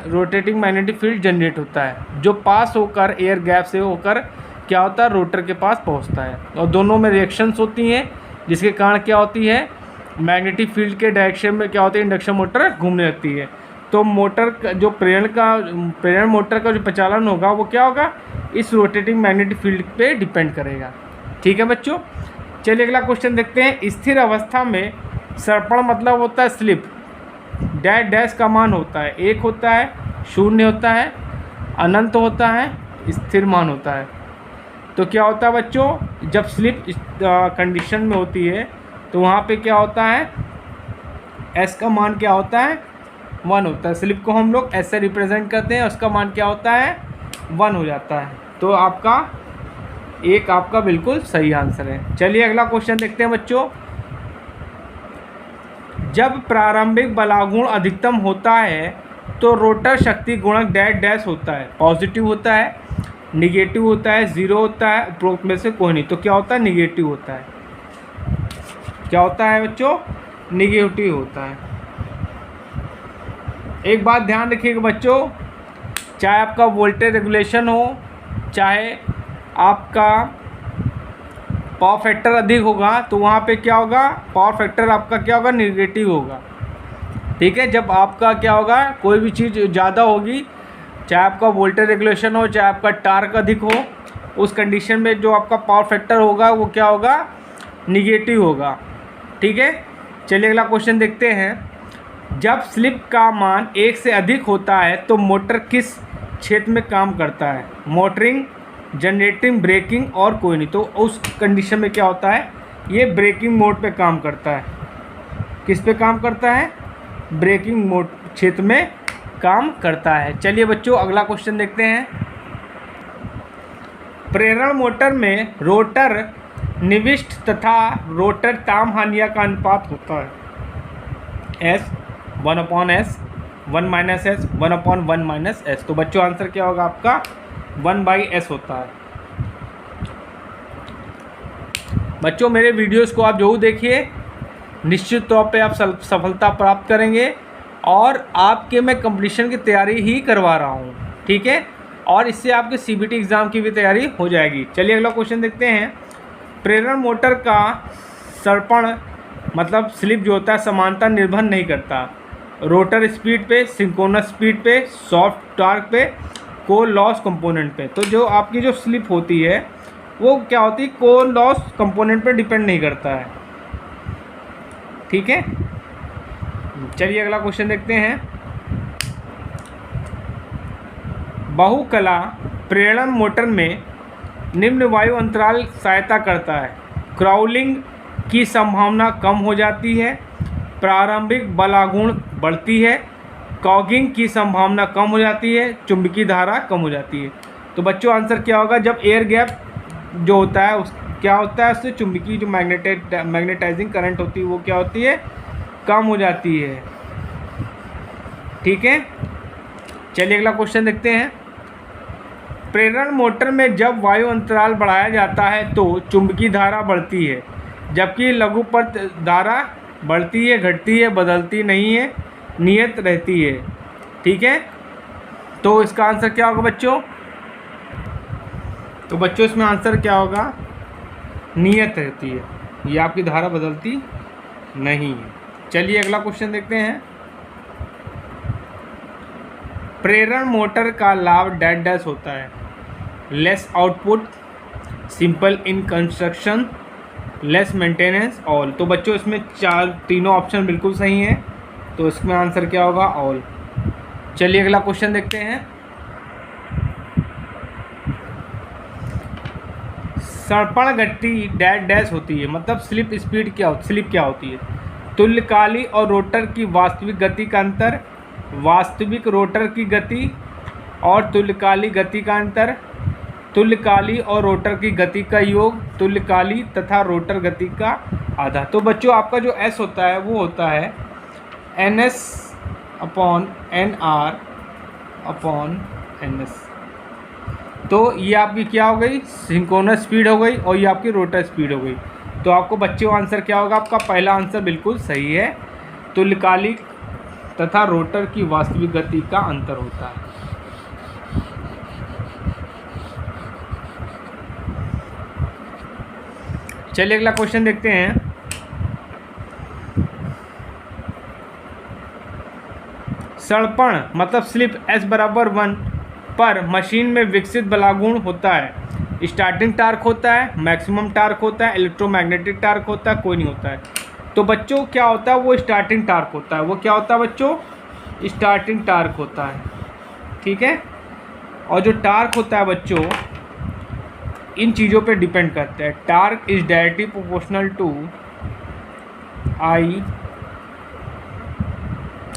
rotating magnetic field generate होता है, जो पास होकर एयर गैप से होकर क्या होता है रोटर के पास पहुंचता है। और दोनों में रिएक्शंस होती हैं, जिसके कारण क्या होती है, मैग्नेटिक फील्ड के डायरेक्शन में क्या होती है, इंडक्शन मोटर घूमने लगती है। तो मोटर का जो प्रेरण मोटर का जो प्रचालन होगा वो क्या होगा, इस रोटेटिंग मैग्नेटिक फील्ड पे डिपेंड करेगा। ठीक है बच्चों, चलिए अगला क्वेश्चन देखते हैं। स्थिर अवस्था में सर्पण मतलब होता है स्लिप, डैश डैश का मान होता है 1 होता है, 0 होता है, अनंत होता है, स्थिर मान होता है। तो क्या होता है बच्चों, जब स्लिप कंडीशन में होती है तो वहाँ पे क्या होता है, एस का मान क्या होता है, 1 होता है। स्लिप को हम लोग एस से रिप्रेजेंट करते हैं, उसका मान क्या होता है, 1 हो जाता है। तो आपका बिल्कुल सही आंसर है। चलिए अगला क्वेश्चन देखते हैं बच्चों। जब प्रारंभिक बलागुण अधिकतम होता है तो रोटर शक्ति गुणक डैश डैश होता है, पॉजिटिव होता है, निगेटिव होता है, 0 होता है, उपरोक्त में से कोई नहीं। तो क्या होता है, निगेटिव होता है। क्या होता है बच्चों, निगेटिव होता है। एक बात ध्यान रखिएगा बच्चों, चाहे आपका वोल्टेज रेगुलेशन हो, चाहे आपका पावर फैक्टर अधिक होगा, तो वहाँ पे क्या होगा, पावर फैक्टर आपका क्या होगा, निगेटिव होगा। ठीक है, जब आपका क्या होगा, कोई भी चीज़ ज़्यादा होगी, चाहे आपका वोल्टेज रेगुलेशन हो, चाहे आपका टार्क अधिक हो, उस कंडीशन में जो आपका पावर फैक्टर होगा वो क्या होगा, निगेटिव होगा। ठीक है, चलिए अगला क्वेश्चन देखते हैं। जब स्लिप का मान 1 से अधिक होता है तो मोटर किस क्षेत्र में काम करता है, मोटरिंग, जनरेटिंग, ब्रेकिंग और कोई नहीं। तो उस कंडीशन में क्या होता है, ये ब्रेकिंग मोड पे काम करता है। किस पे काम करता है, ब्रेकिंग मोड क्षेत्र में काम करता है। चलिए बच्चों अगला क्वेश्चन देखते हैं। प्रेरण मोटर में रोटर निविष्ट तथा रोटर ताम हानिया का अनुपात होता है S 1/S 1 - S 1/1 - S। तो बच्चों आंसर क्या होगा आपका, 1/S होता है। बच्चों मेरे वीडियोस को आप जरूर देखिए, निश्चित तौर पे आप सफलता प्राप्त करेंगे, और आपके मैं कंपटीशन की तैयारी ही करवा रहा हूँ। ठीक है, और इससे आपके CBT एग्ज़ाम की भी तैयारी हो जाएगी। चलिए अगला क्वेश्चन देखते हैं। प्रेरण मोटर का सर्पण मतलब स्लिप जो होता है समानता निर्भर नहीं करता, रोटर स्पीड पे, सिंक्रोनस स्पीड पे, सॉफ्ट टॉर्क पे, कोर लॉस कंपोनेंट पे। तो जो आपकी जो स्लिप होती है वो क्या होती है, कोर लॉस कंपोनेंट पे डिपेंड नहीं करता है। ठीक है, चलिए अगला क्वेश्चन देखते हैं। बहुकला प्रेरण मोटर में निम्न वायु अंतराल सहायता करता है, क्राउलिंग की संभावना कम हो जाती है, प्रारंभिक बलागुण बढ़ती है, कॉगिंग की संभावना कम हो जाती है, चुंबकीय धारा कम हो जाती है। तो बच्चों आंसर क्या होगा, जब एयर गैप जो होता है उस क्या होता है, उससे चुंबकीय जो मैग्नेटाइजिंग करंट होती है वो क्या होती है, कम हो जाती है। ठीक है, चलिए अगला क्वेश्चन देखते हैं। प्रेरण मोटर में जब वायु अंतराल बढ़ाया जाता है तो चुंबकीय धारा बढ़ती है, जबकि लघुपथ धारा बढ़ती है, घटती है, बदलती नहीं है, नियत रहती है। ठीक है, तो इसका आंसर क्या होगा बच्चों, तो बच्चों इसमें आंसर क्या होगा, नियत रहती है, ये आपकी धारा बदलती नहीं है। चलिए अगला क्वेश्चन देखते हैं। प्रेरण मोटर का लाभ डैश डैश होता है, less output, simple in construction, less maintenance, all. तो बच्चों इसमें तीनों ऑप्शन बिल्कुल सही हैं, तो इसमें आंसर क्या होगा, ऑल। चलिए अगला क्वेश्चन देखते हैं। सर्पण गति डैश डैश होती है, मतलब स्लिप क्या होती है, तुल्यकाली और रोटर की वास्तविक गति का अंतर, वास्तविक रोटर की गति और तुल्यकाली गति का अंतर, तुल्यकाली और रोटर की गति का योग, तुल्यकाली तथा रोटर गति का आधा। तो बच्चों आपका जो एस होता है वो होता है NS upon NR upon NS। तो ये आपकी क्या हो गई, सिंक्रोनस स्पीड हो गई, और ये आपकी रोटर स्पीड हो गई। तो आपको बच्चों आंसर क्या होगा, आपका पहला आंसर बिल्कुल सही है, तुल्यकालिक तथा रोटर की वास्तविक गति का अंतर होता है। चलिए अगला क्वेश्चन देखते हैं। सड़पण मतलब स्लिप S बराबर 1 पर मशीन में विकसित बलागुण होता है, स्टार्टिंग टार्क होता है, मैक्सिमम टार्क होता है, इलेक्ट्रोमैग्नेटिक टार्क होता है, कोई नहीं होता है। तो बच्चों क्या होता है, वो स्टार्टिंग टार्क होता है। वो क्या होता है बच्चों, स्टार्टिंग टार्क होता है, ठीक है। और जो टार्क होता है बच्चों, इन चीज़ों पे डिपेंड करता है। Torque is directly proportional to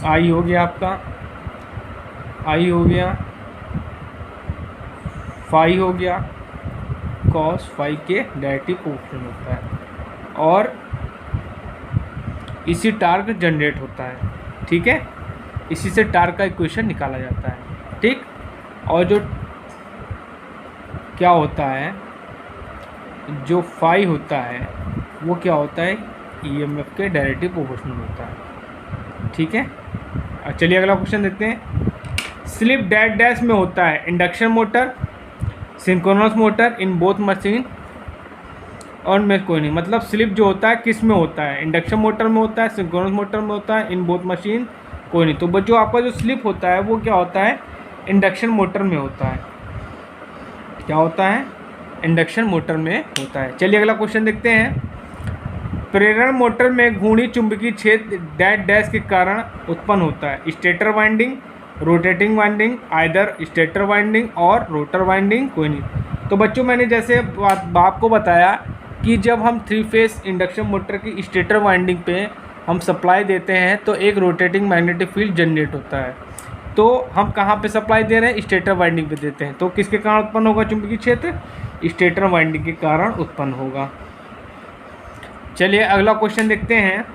I हो गया आपका, आई हो गया, फाई हो गया, कॉस फाई के डायरेक्टली प्रोपोर्शनल होता है, और इसी टार्क जनरेट होता है, ठीक है। इसी से टार्क का इक्वेशन निकाला जाता है, ठीक। और जो क्या होता है, जो फाई होता है वो क्या होता है, EMF के डायरेक्टली प्रोपोर्शनल होता है, ठीक है। चलिए अगला क्वेश्चन देखते हैं। स्लिप डैश डैश में होता है, induction motor, synchronous motor, in both machine, और में कोई नहीं। मतलब स्लिप जो होता है किस में होता है, इंडक्शन मोटर में होता है, सिंक्रोनस मोटर में होता है, इन बोथ मशीन कोई नहीं। तो जो आपका जो स्लिप होता है वो क्या होता है, इंडक्शन मोटर में होता है। क्या होता है, इंडक्शन मोटर में होता है। चलिए अगला क्वेश्चन देखते हैं। प्रेरण मोटर में घूर्णी चुंबकीय क्षेत्र डैश डैश के कारण उत्पन्न होता है, stator winding, rotating winding, either stator winding और रोटर वाइंडिंग कोई नहीं। तो बच्चों मैंने जैसे आपको बताया कि जब हम 3 फेस इंडक्शन मोटर की स्टेटर वाइंडिंग पे हम सप्लाई देते हैं तो एक रोटेटिंग मैग्नेटिक फील्ड जनरेट होता है। तो हम कहाँ पे सप्लाई दे रहे हैं, स्टेटर वाइंडिंग पे देते हैं। तो किसके कारण उत्पन्न होगा चुंबकीय क्षेत्र, स्टेटर वाइंडिंग के कारण उत्पन्न होगा। चलिए अगला क्वेश्चन देखते हैं।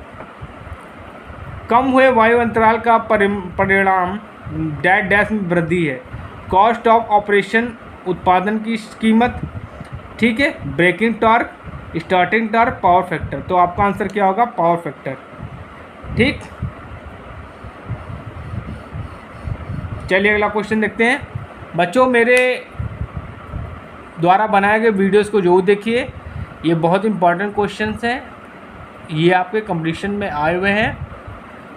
कम हुए वायु अंतराल का परिणाम डैश डैश में वृद्धि है, कॉस्ट ऑफ ऑपरेशन उत्पादन की कीमत, ठीक है, braking torque, starting torque, power factor. तो आपका आंसर क्या होगा, पावर फैक्टर, ठीक। चलिए अगला क्वेश्चन देखते हैं। बच्चों मेरे द्वारा बनाए गए वीडियोस को जरूर देखिए, ये बहुत इंपॉर्टेंट क्वेश्चंस हैं, ये आपके कंपटीशन में आए हुए हैं,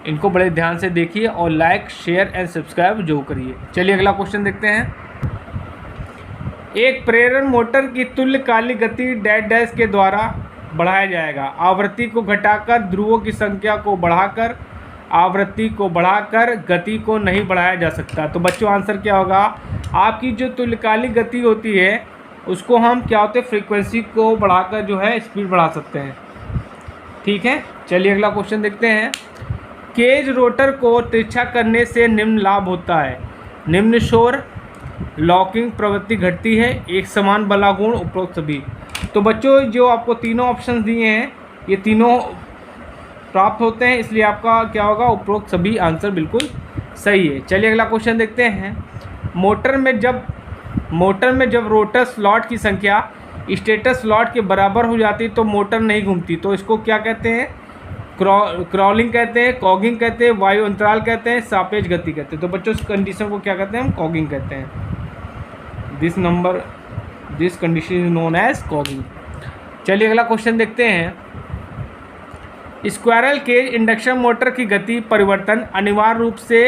इनको बड़े ध्यान से देखिए और लाइक शेयर एंड सब्सक्राइब जरूर करिए। चलिए अगला क्वेश्चन देखते हैं। एक प्रेरण मोटर की तुल्यकालिक गति डैश डैश के द्वारा बढ़ाया जाएगा, आवृत्ति को घटाकर, ध्रुवों की संख्या को बढ़ाकर, आवृत्ति को बढ़ाकर गति को नहीं बढ़ाया जा सकता। तो बच्चों आंसर क्या होगा, आपकी जो तुल्यकालिक गति होती है उसको हम क्या होते हैं, फ्रीक्वेंसी को बढ़ाकर जो है स्पीड बढ़ा सकते हैं, ठीक है। चलिए अगला क्वेश्चन देखते हैं। केज रोटर को तिरछा करने से निम्न लाभ होता है, निम्न शोर, लॉकिंग प्रवृत्ति घटती है, एक समान बलागुण, उपरोक्त सभी। तो बच्चों जो आपको तीनों ऑप्शन दिए हैं ये तीनों प्राप्त होते हैं, इसलिए आपका क्या होगा, उपरोक्त सभी आंसर बिल्कुल सही है। चलिए अगला क्वेश्चन देखते हैं। मोटर में जब रोटर स्लॉट की संख्या स्टेटर स्लॉट के बराबर हो जाती तो मोटर नहीं घूमती, तो इसको क्या कहते हैं, क्रॉलिंग कहते हैं, कॉगिंग कहते हैं, वायु अंतराल कहते हैं, सापेक्ष गति कहते हैं। तो बच्चों इस कंडीशन को क्या कहते हैं, हम कॉगिंग कहते हैं। This number this condition is known as cogging. चलिए अगला क्वेश्चन देखते हैं। स्क्वायरल केज इंडक्शन मोटर की गति परिवर्तन अनिवार्य रूप से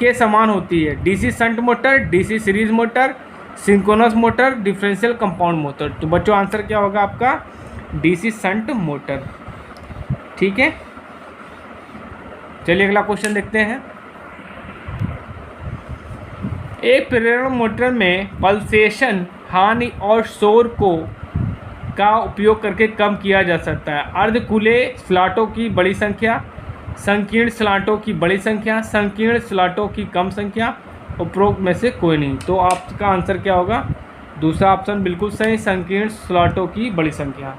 के समान होती है। DC shunt motor, DC series motor, synchronous motor, differential compound motor. तो बच्चों आंसर क्या होगा आपका? DC shunt motor. ठीक है, चलिए अगला क्वेश्चन देखते हैं। एक प्रेरण मोटर में पल्सेशन हानि और शोर को का उपयोग करके कम किया जा सकता है। अर्ध खुले स्लॉटों की बड़ी संख्या, संकीर्ण स्लॉटों की बड़ी संख्या, संकीर्ण स्लॉटों की कम संख्या, उपरोक्त में से कोई नहीं। तो आपका आंसर क्या होगा? दूसरा ऑप्शन बिल्कुल सही, संकीर्ण स्लॉटों की बड़ी संख्या।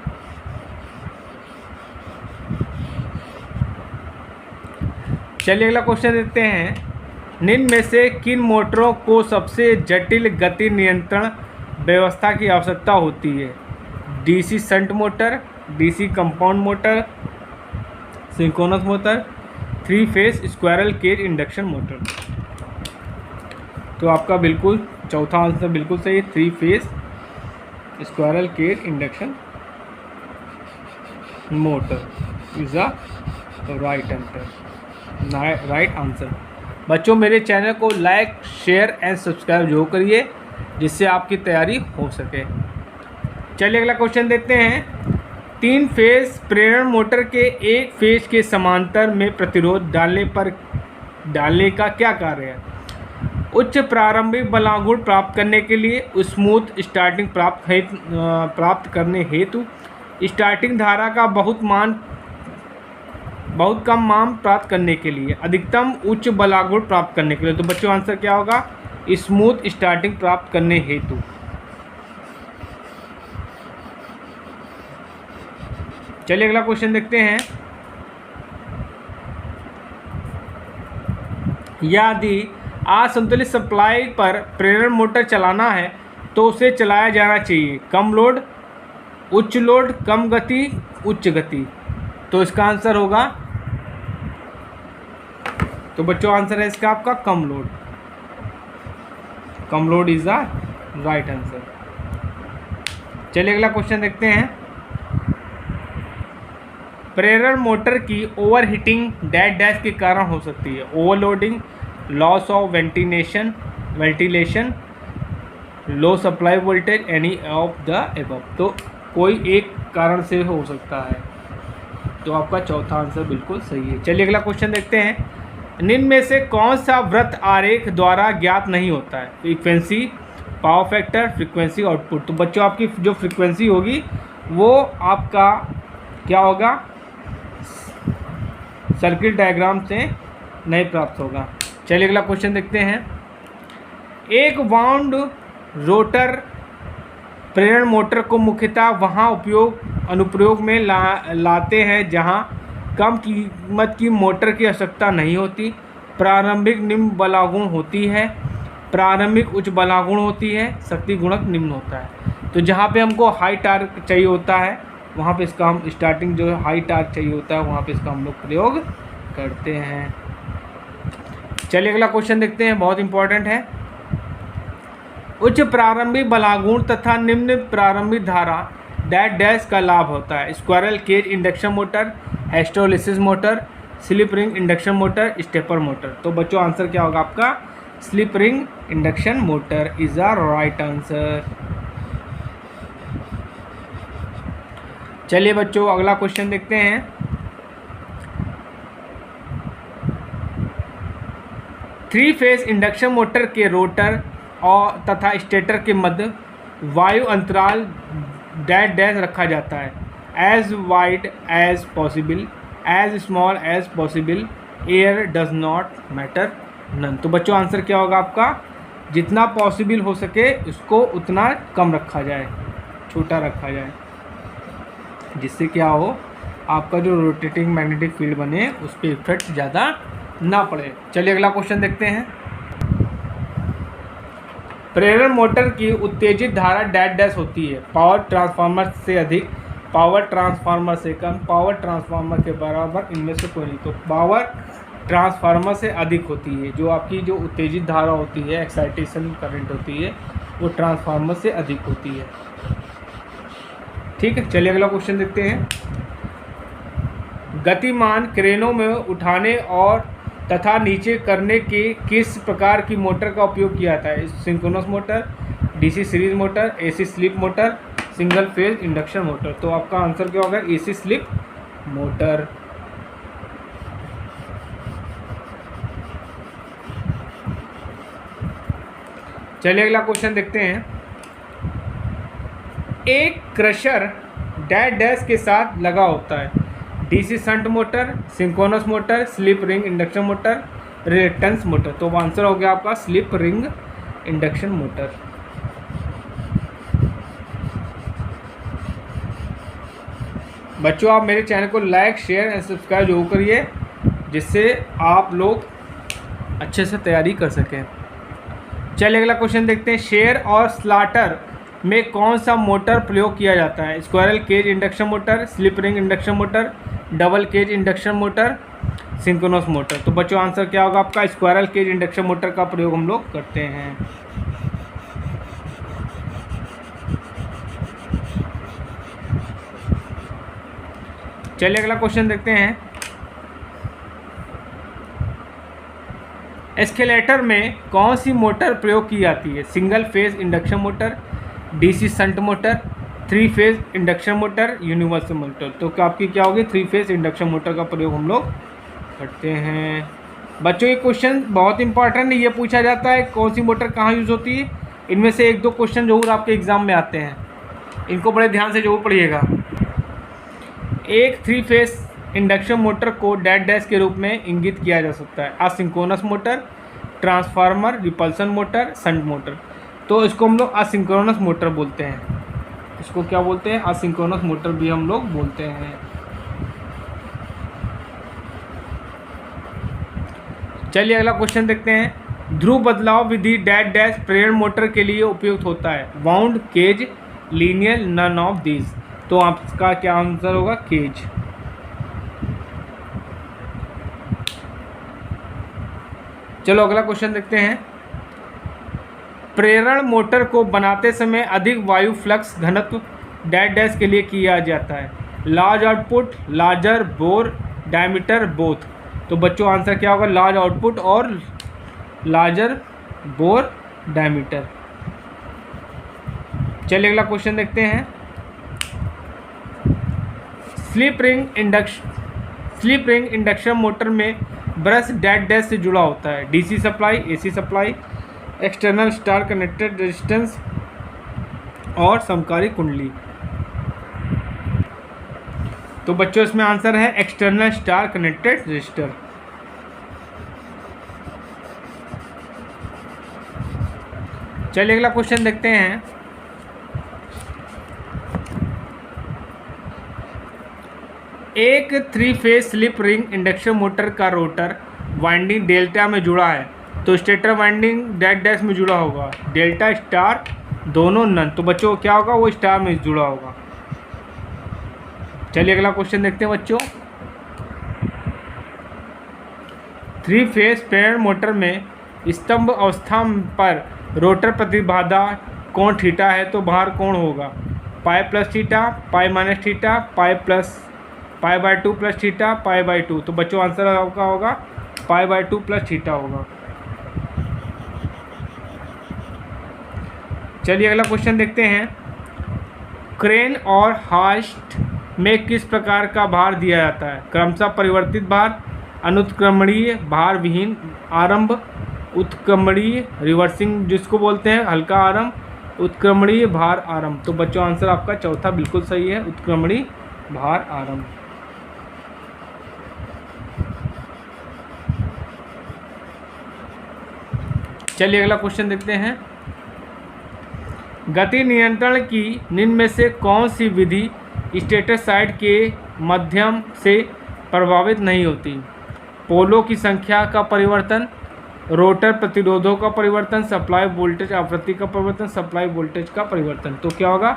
चलिए अगला क्वेश्चन देखते हैं। निम्न में से किन मोटरों को सबसे जटिल गति नियंत्रण व्यवस्था की आवश्यकता होती है? DC shunt motor, DC compound motor, synchronous motor, 3 phase squirrel cage induction motor. तो आपका बिल्कुल चौथा आंसर बिल्कुल सही, 3 phase squirrel cage induction motor is the right answer. बच्चों मेरे चैनल को लाइक, शेयर एंड सब्सक्राइब जरूर करिए जिससे आपकी तैयारी हो सके। चलिए अगला क्वेश्चन देखते हैं। 3 फेज प्रेरण मोटर के एक फेज के समांतर में प्रतिरोध डालने का क्या कार्य है? उच्च प्रारंभिक बलागुण प्राप्त करने के लिए, स्मूथ स्टार्टिंग प्राप्त करने हेतु, स्टार्टिंग धारा का बहुत कम मान प्राप्त करने के लिए, अधिकतम उच्च बलागुण प्राप्त करने के लिए। तो बच्चों आंसर क्या होगा? स्मूथ स्टार्टिंग प्राप्त करने हेतु। चलिए अगला क्वेश्चन देखते हैं। यदि असंतुलित सप्लाई पर प्रेरण मोटर चलाना है तो उसे चलाया जाना चाहिए कम लोड, उच्च लोड, कम गति, उच्च गति। तो इसका आंसर होगा, तो बच्चों आंसर है इसका आपका कम लोड। कम load is the right answer. चलिए अगला क्वेश्चन देखते हैं। प्रेरण मोटर की ओवरहीटिंग डैश के कारण हो सकती है। Overloading, loss of ventilation, low supply voltage, any of the above. तो कोई एक कारण से हो सकता है। तो आपका चौथा आंसर बिल्कुल सही है। चलिए अगला क्वेश्चन देखते हैं। निम्न में से कौन सा वृत्त आरेख द्वारा ज्ञात नहीं होता है? Frequency, power factor, frequency output. तो बच्चों आपकी जो फ्रीक्वेंसी होगी वो आपका क्या होगा? सर्किट डायग्राम से नहीं प्राप्त होगा। चलिए अगला क्वेश्चन देखते हैं। एक वाउंड रोटर प्रेरण मोटर को मुख्यतः वहाँ अनुप्रयोग में लाते हैं जहाँ कम कीमत की मोटर की आवश्यकता नहीं होती, प्रारंभिक निम्न बलागुण होती है, प्रारंभिक उच्च बलागुण होती है, शक्ति गुणक निम्न होता है। तो जहाँ पे हमको हाई टार्क चाहिए होता है वहाँ पे इसका हम स्टार्टिंग जो हाई टार्क चाहिए होता है वहाँ पे इसका हम लोग प्रयोग करते हैं। चलिए अगला क्वेश्चन देखते हैं, बहुत इंपॉर्टेंट है। उच्च प्रारंभिक बलागुण तथा निम्न प्रारंभिक धारा डैश का लाभ होता है। Squirrel cage induction motor, hysteresis motor, slip ring induction motor, stepper motor. तो बच्चों आंसर क्या होगा आपका? Slip ring induction motor is the right answer. चलिए बच्चों अगला क्वेश्चन देखते हैं। थ्री फेज इंडक्शन मोटर के रोटर और तथा स्टेटर के मध्य वायु अंतराल डैश रखा जाता है। As wide as possible, as small as possible, air does not matter none. तो बच्चों आंसर क्या होगा आपका? जितना पॉसिबल हो सके उसको उतना कम रखा जाए, छोटा रखा जाए, जिससे क्या हो आपका जो रोटेटिंग मैग्नेटिक फील्ड बने उस पर इफेक्ट ज़्यादा ना पड़े। चलिए अगला क्वेश्चन देखते हैं। प्रेरण मोटर की उत्तेजित धारा डैश होती है। पावर ट्रांसफार्मर से अधिक, पावर ट्रांसफार्मर से कम, पावर ट्रांसफार्मर के बराबर, इनमें से कोई नहीं। तो पावर ट्रांसफार्मर से अधिक होती है। जो आपकी जो उत्तेजित धारा होती है, एक्साइटेशन करंट होती है, वो ट्रांसफार्मर से अधिक होती है। ठीक है, चलिए अगला क्वेश्चन देखते हैं। गतिमान क्रेनों में उठाने और तथा नीचे करने के किस प्रकार की मोटर का उपयोग किया जाता है? Synchronous motor, DC series motor, AC slip motor, single phase induction motor. तो आपका आंसर क्या होगा? AC slip motor. चलिए अगला क्वेश्चन देखते हैं। एक क्रशर डैश डैश के साथ लगा होता है। DC shunt motor, synchronous motor, slip ring induction motor, reactance motor. तो आंसर हो गया आपका स्लिप रिंग इंडक्शन मोटर। बच्चों, आप मेरे चैनल को लाइक, शेयर एंड सब्सक्राइब जरूर करिए, जिससे आप लोग अच्छे से तैयारी कर सकें। चलिए अगला क्वेश्चन देखते हैं। शेयर और स्लाटर में कौन सा मोटर प्रयोग किया जाता है? Squirrel cage induction motor, slip ring induction motor, double cage induction motor, synchronous motor. तो बच्चों आंसर क्या होगा आपका? स्क्वायरल केज इंडक्शन मोटर का प्रयोग हम लोग करते हैं। चलिए अगला क्वेश्चन देखते हैं। एस्केलेटर में कौन सी मोटर प्रयोग की जाती है? Single phase induction motor, DC shunt motor, 3 phase induction motor, universal motor. तो आपकी क्या होगी? 3 फेज इंडक्शन मोटर का प्रयोग हम लोग करते हैं। बच्चों, ये क्वेश्चन बहुत इंपॉर्टेंट है। ये पूछा जाता है कौन सी मोटर कहाँ यूज़ होती है। इनमें से 1-2 क्वेश्चन जरूर आपके एग्जाम में आते हैं, इनको बड़े ध्यान से जरूर पढ़िएगा। एक 3 फेज इंडक्शन मोटर को डैश डैश के रूप में इंगित किया जा सकता है। Asynchronous motor, transformer, repulsion motor, shunt motor. तो इसको हम लोग असिंक्रोनस मोटर बोलते हैं। इसको क्या बोलते हैं? असिंक्रोनस मोटर भी हम लोग बोलते हैं। चलिए अगला क्वेश्चन देखते हैं। ध्रुव बदलाव विधि डैश डैश प्रेरण मोटर के लिए उपयुक्त होता है? Wound, cage, linear, none of these. तो आपका क्या आंसर होगा? केज। चलो अगला क्वेश्चन देखते हैं। प्रेरण मोटर को बनाते समय अधिक वायु फ्लक्स घनत्व डैश डैश के लिए किया जाता है? Large output, larger bore, diameter, both. तो बच्चों आंसर क्या होगा? लार्ज आउटपुट और लार्जर बोर डायमीटर। चलिए अगला क्वेश्चन देखते हैं। स्लिप रिंग इंडक्शन मोटर में ब्रश डैश डैश से जुड़ा होता है? DC supply, AC supply, external star connected resistance और समकारी कुंडली। तो बच्चों इसमें आंसर है एक्सटर्नल स्टार कनेक्टेड रेजिस्टर। चलिए अगला क्वेश्चन देखते हैं। एक 3 phase slip ring induction motor का रोटर वाइंडिंग डेल्टा में जुड़ा है, तो स्टेटर वाइंडिंग डैश डैश में जुड़ा होगा? डेल्टा, स्टार, दोनों, नन। तो बच्चों क्या होगा? वो स्टार में जुड़ा होगा। चलिए अगला क्वेश्चन देखते हैं बच्चों। 3 फेज प्रेरण मोटर में स्तंभ अवस्था पर रोटर प्रतिबाधा कोण थीटा है, तो भार कोण होगा? Pi plus theta, pi minus theta, पाई/2 प्लस थीटा, पाई/2। तो बच्चों आंसर आपका होगा पाई/2 प्लस थीटा होगा। चलिए अगला क्वेश्चन देखते हैं। क्रेन और हास्ट में किस प्रकार का भार दिया जाता है? क्रमशः परिवर्तित भार, अनुत्क्रमणीय भार विहीन आरंभ, उत्क्रमणीय रिवर्सिंग जिसको बोलते हैं हल्का आरंभ, उत्क्रमणीय भार आरंभ। तो बच्चों आंसर आपका चौथा बिल्कुल सही है, उत्क्रमणीय भार आरंभ। चलिए अगला क्वेश्चन देखते हैं। गति नियंत्रण की निम्न में से कौन सी विधि स्टेटर साइड के माध्यम से प्रभावित नहीं होती? पोलों की संख्या का परिवर्तन, रोटर प्रतिरोधों का परिवर्तन, सप्लाई वोल्टेज आवृत्ति का परिवर्तन, सप्लाई वोल्टेज का परिवर्तन। तो क्या होगा?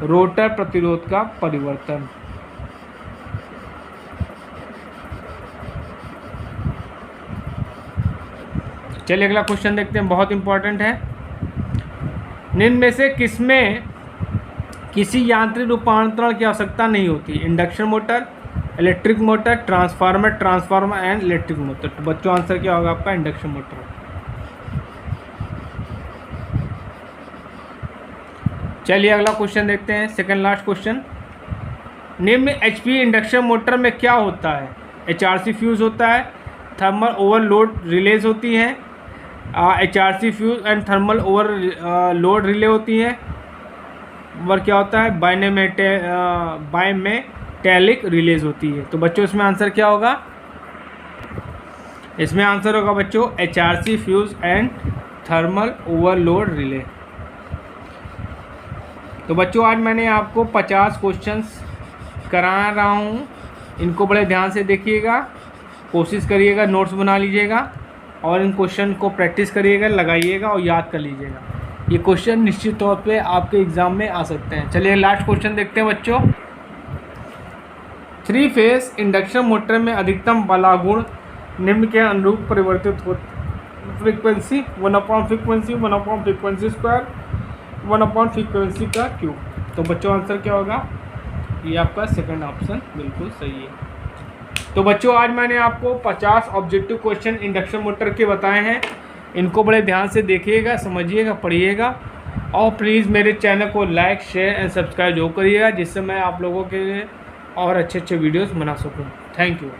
रोटर प्रतिरोध का परिवर्तन। चलिए अगला क्वेश्चन देखते हैं, बहुत इंपॉर्टेंट है। निम्न में से किसमें किसी यांत्रिक रूपांतरण की आवश्यकता नहीं होती? Induction motor, electric motor, transformer and electric motor. तो बच्चों आंसर क्या होगा आपका? Induction motor. चलिए अगला क्वेश्चन देखते हैं, सेकंड लास्ट क्वेश्चन। निम्न एचपी इंडक्शन मोटर में क्या होता है? एचआरसी फ्यूज होता है, थर्मल ओवरलोड रिलेज होती हैं, HRC fuse and thermal overload relay होती हैं, और क्या होता है? बायमेटेलिक रिलेज होती है। तो बच्चों इसमें आंसर क्या होगा? इसमें आंसर होगा बच्चों HRC fuse and thermal overload relay. तो बच्चों आज मैंने आपको 50 क्वेश्चंस करा रहा हूँ, इनको बड़े ध्यान से देखिएगा, कोशिश करिएगा, नोट्स बना लीजिएगा और इन क्वेश्चन को प्रैक्टिस करिएगा, लगाइएगा और याद कर लीजिएगा। ये क्वेश्चन निश्चित तौर पे आपके एग्ज़ाम में आ सकते हैं। चलिए लास्ट क्वेश्चन देखते हैं बच्चों। 3 फेज इंडक्शन मोटर में अधिकतम बलागुण निम्न के अनुरूप परिवर्तित हो। फ्रीक्वेंसी 1/फ्रीक्वेंसी 1/फ्रीक्वेंसी स्क्वायर 1/फ्रीक्वेंसी का क्यूब। तो बच्चों आंसर क्या होगा? ये आपका सेकंड ऑप्शन बिल्कुल सही है। तो बच्चों आज मैंने आपको 50 ऑब्जेक्टिव क्वेश्चन इंडक्शन मोटर के बताए हैं, इनको बड़े ध्यान से देखिएगा, समझिएगा, पढ़िएगा और प्लीज़ मेरे चैनल को लाइक, शेयर एंड सब्सक्राइब जरूर करिएगा, जिससे मैं आप लोगों के लिए और अच्छे अच्छे वीडियोस बना सकूं। Thank you.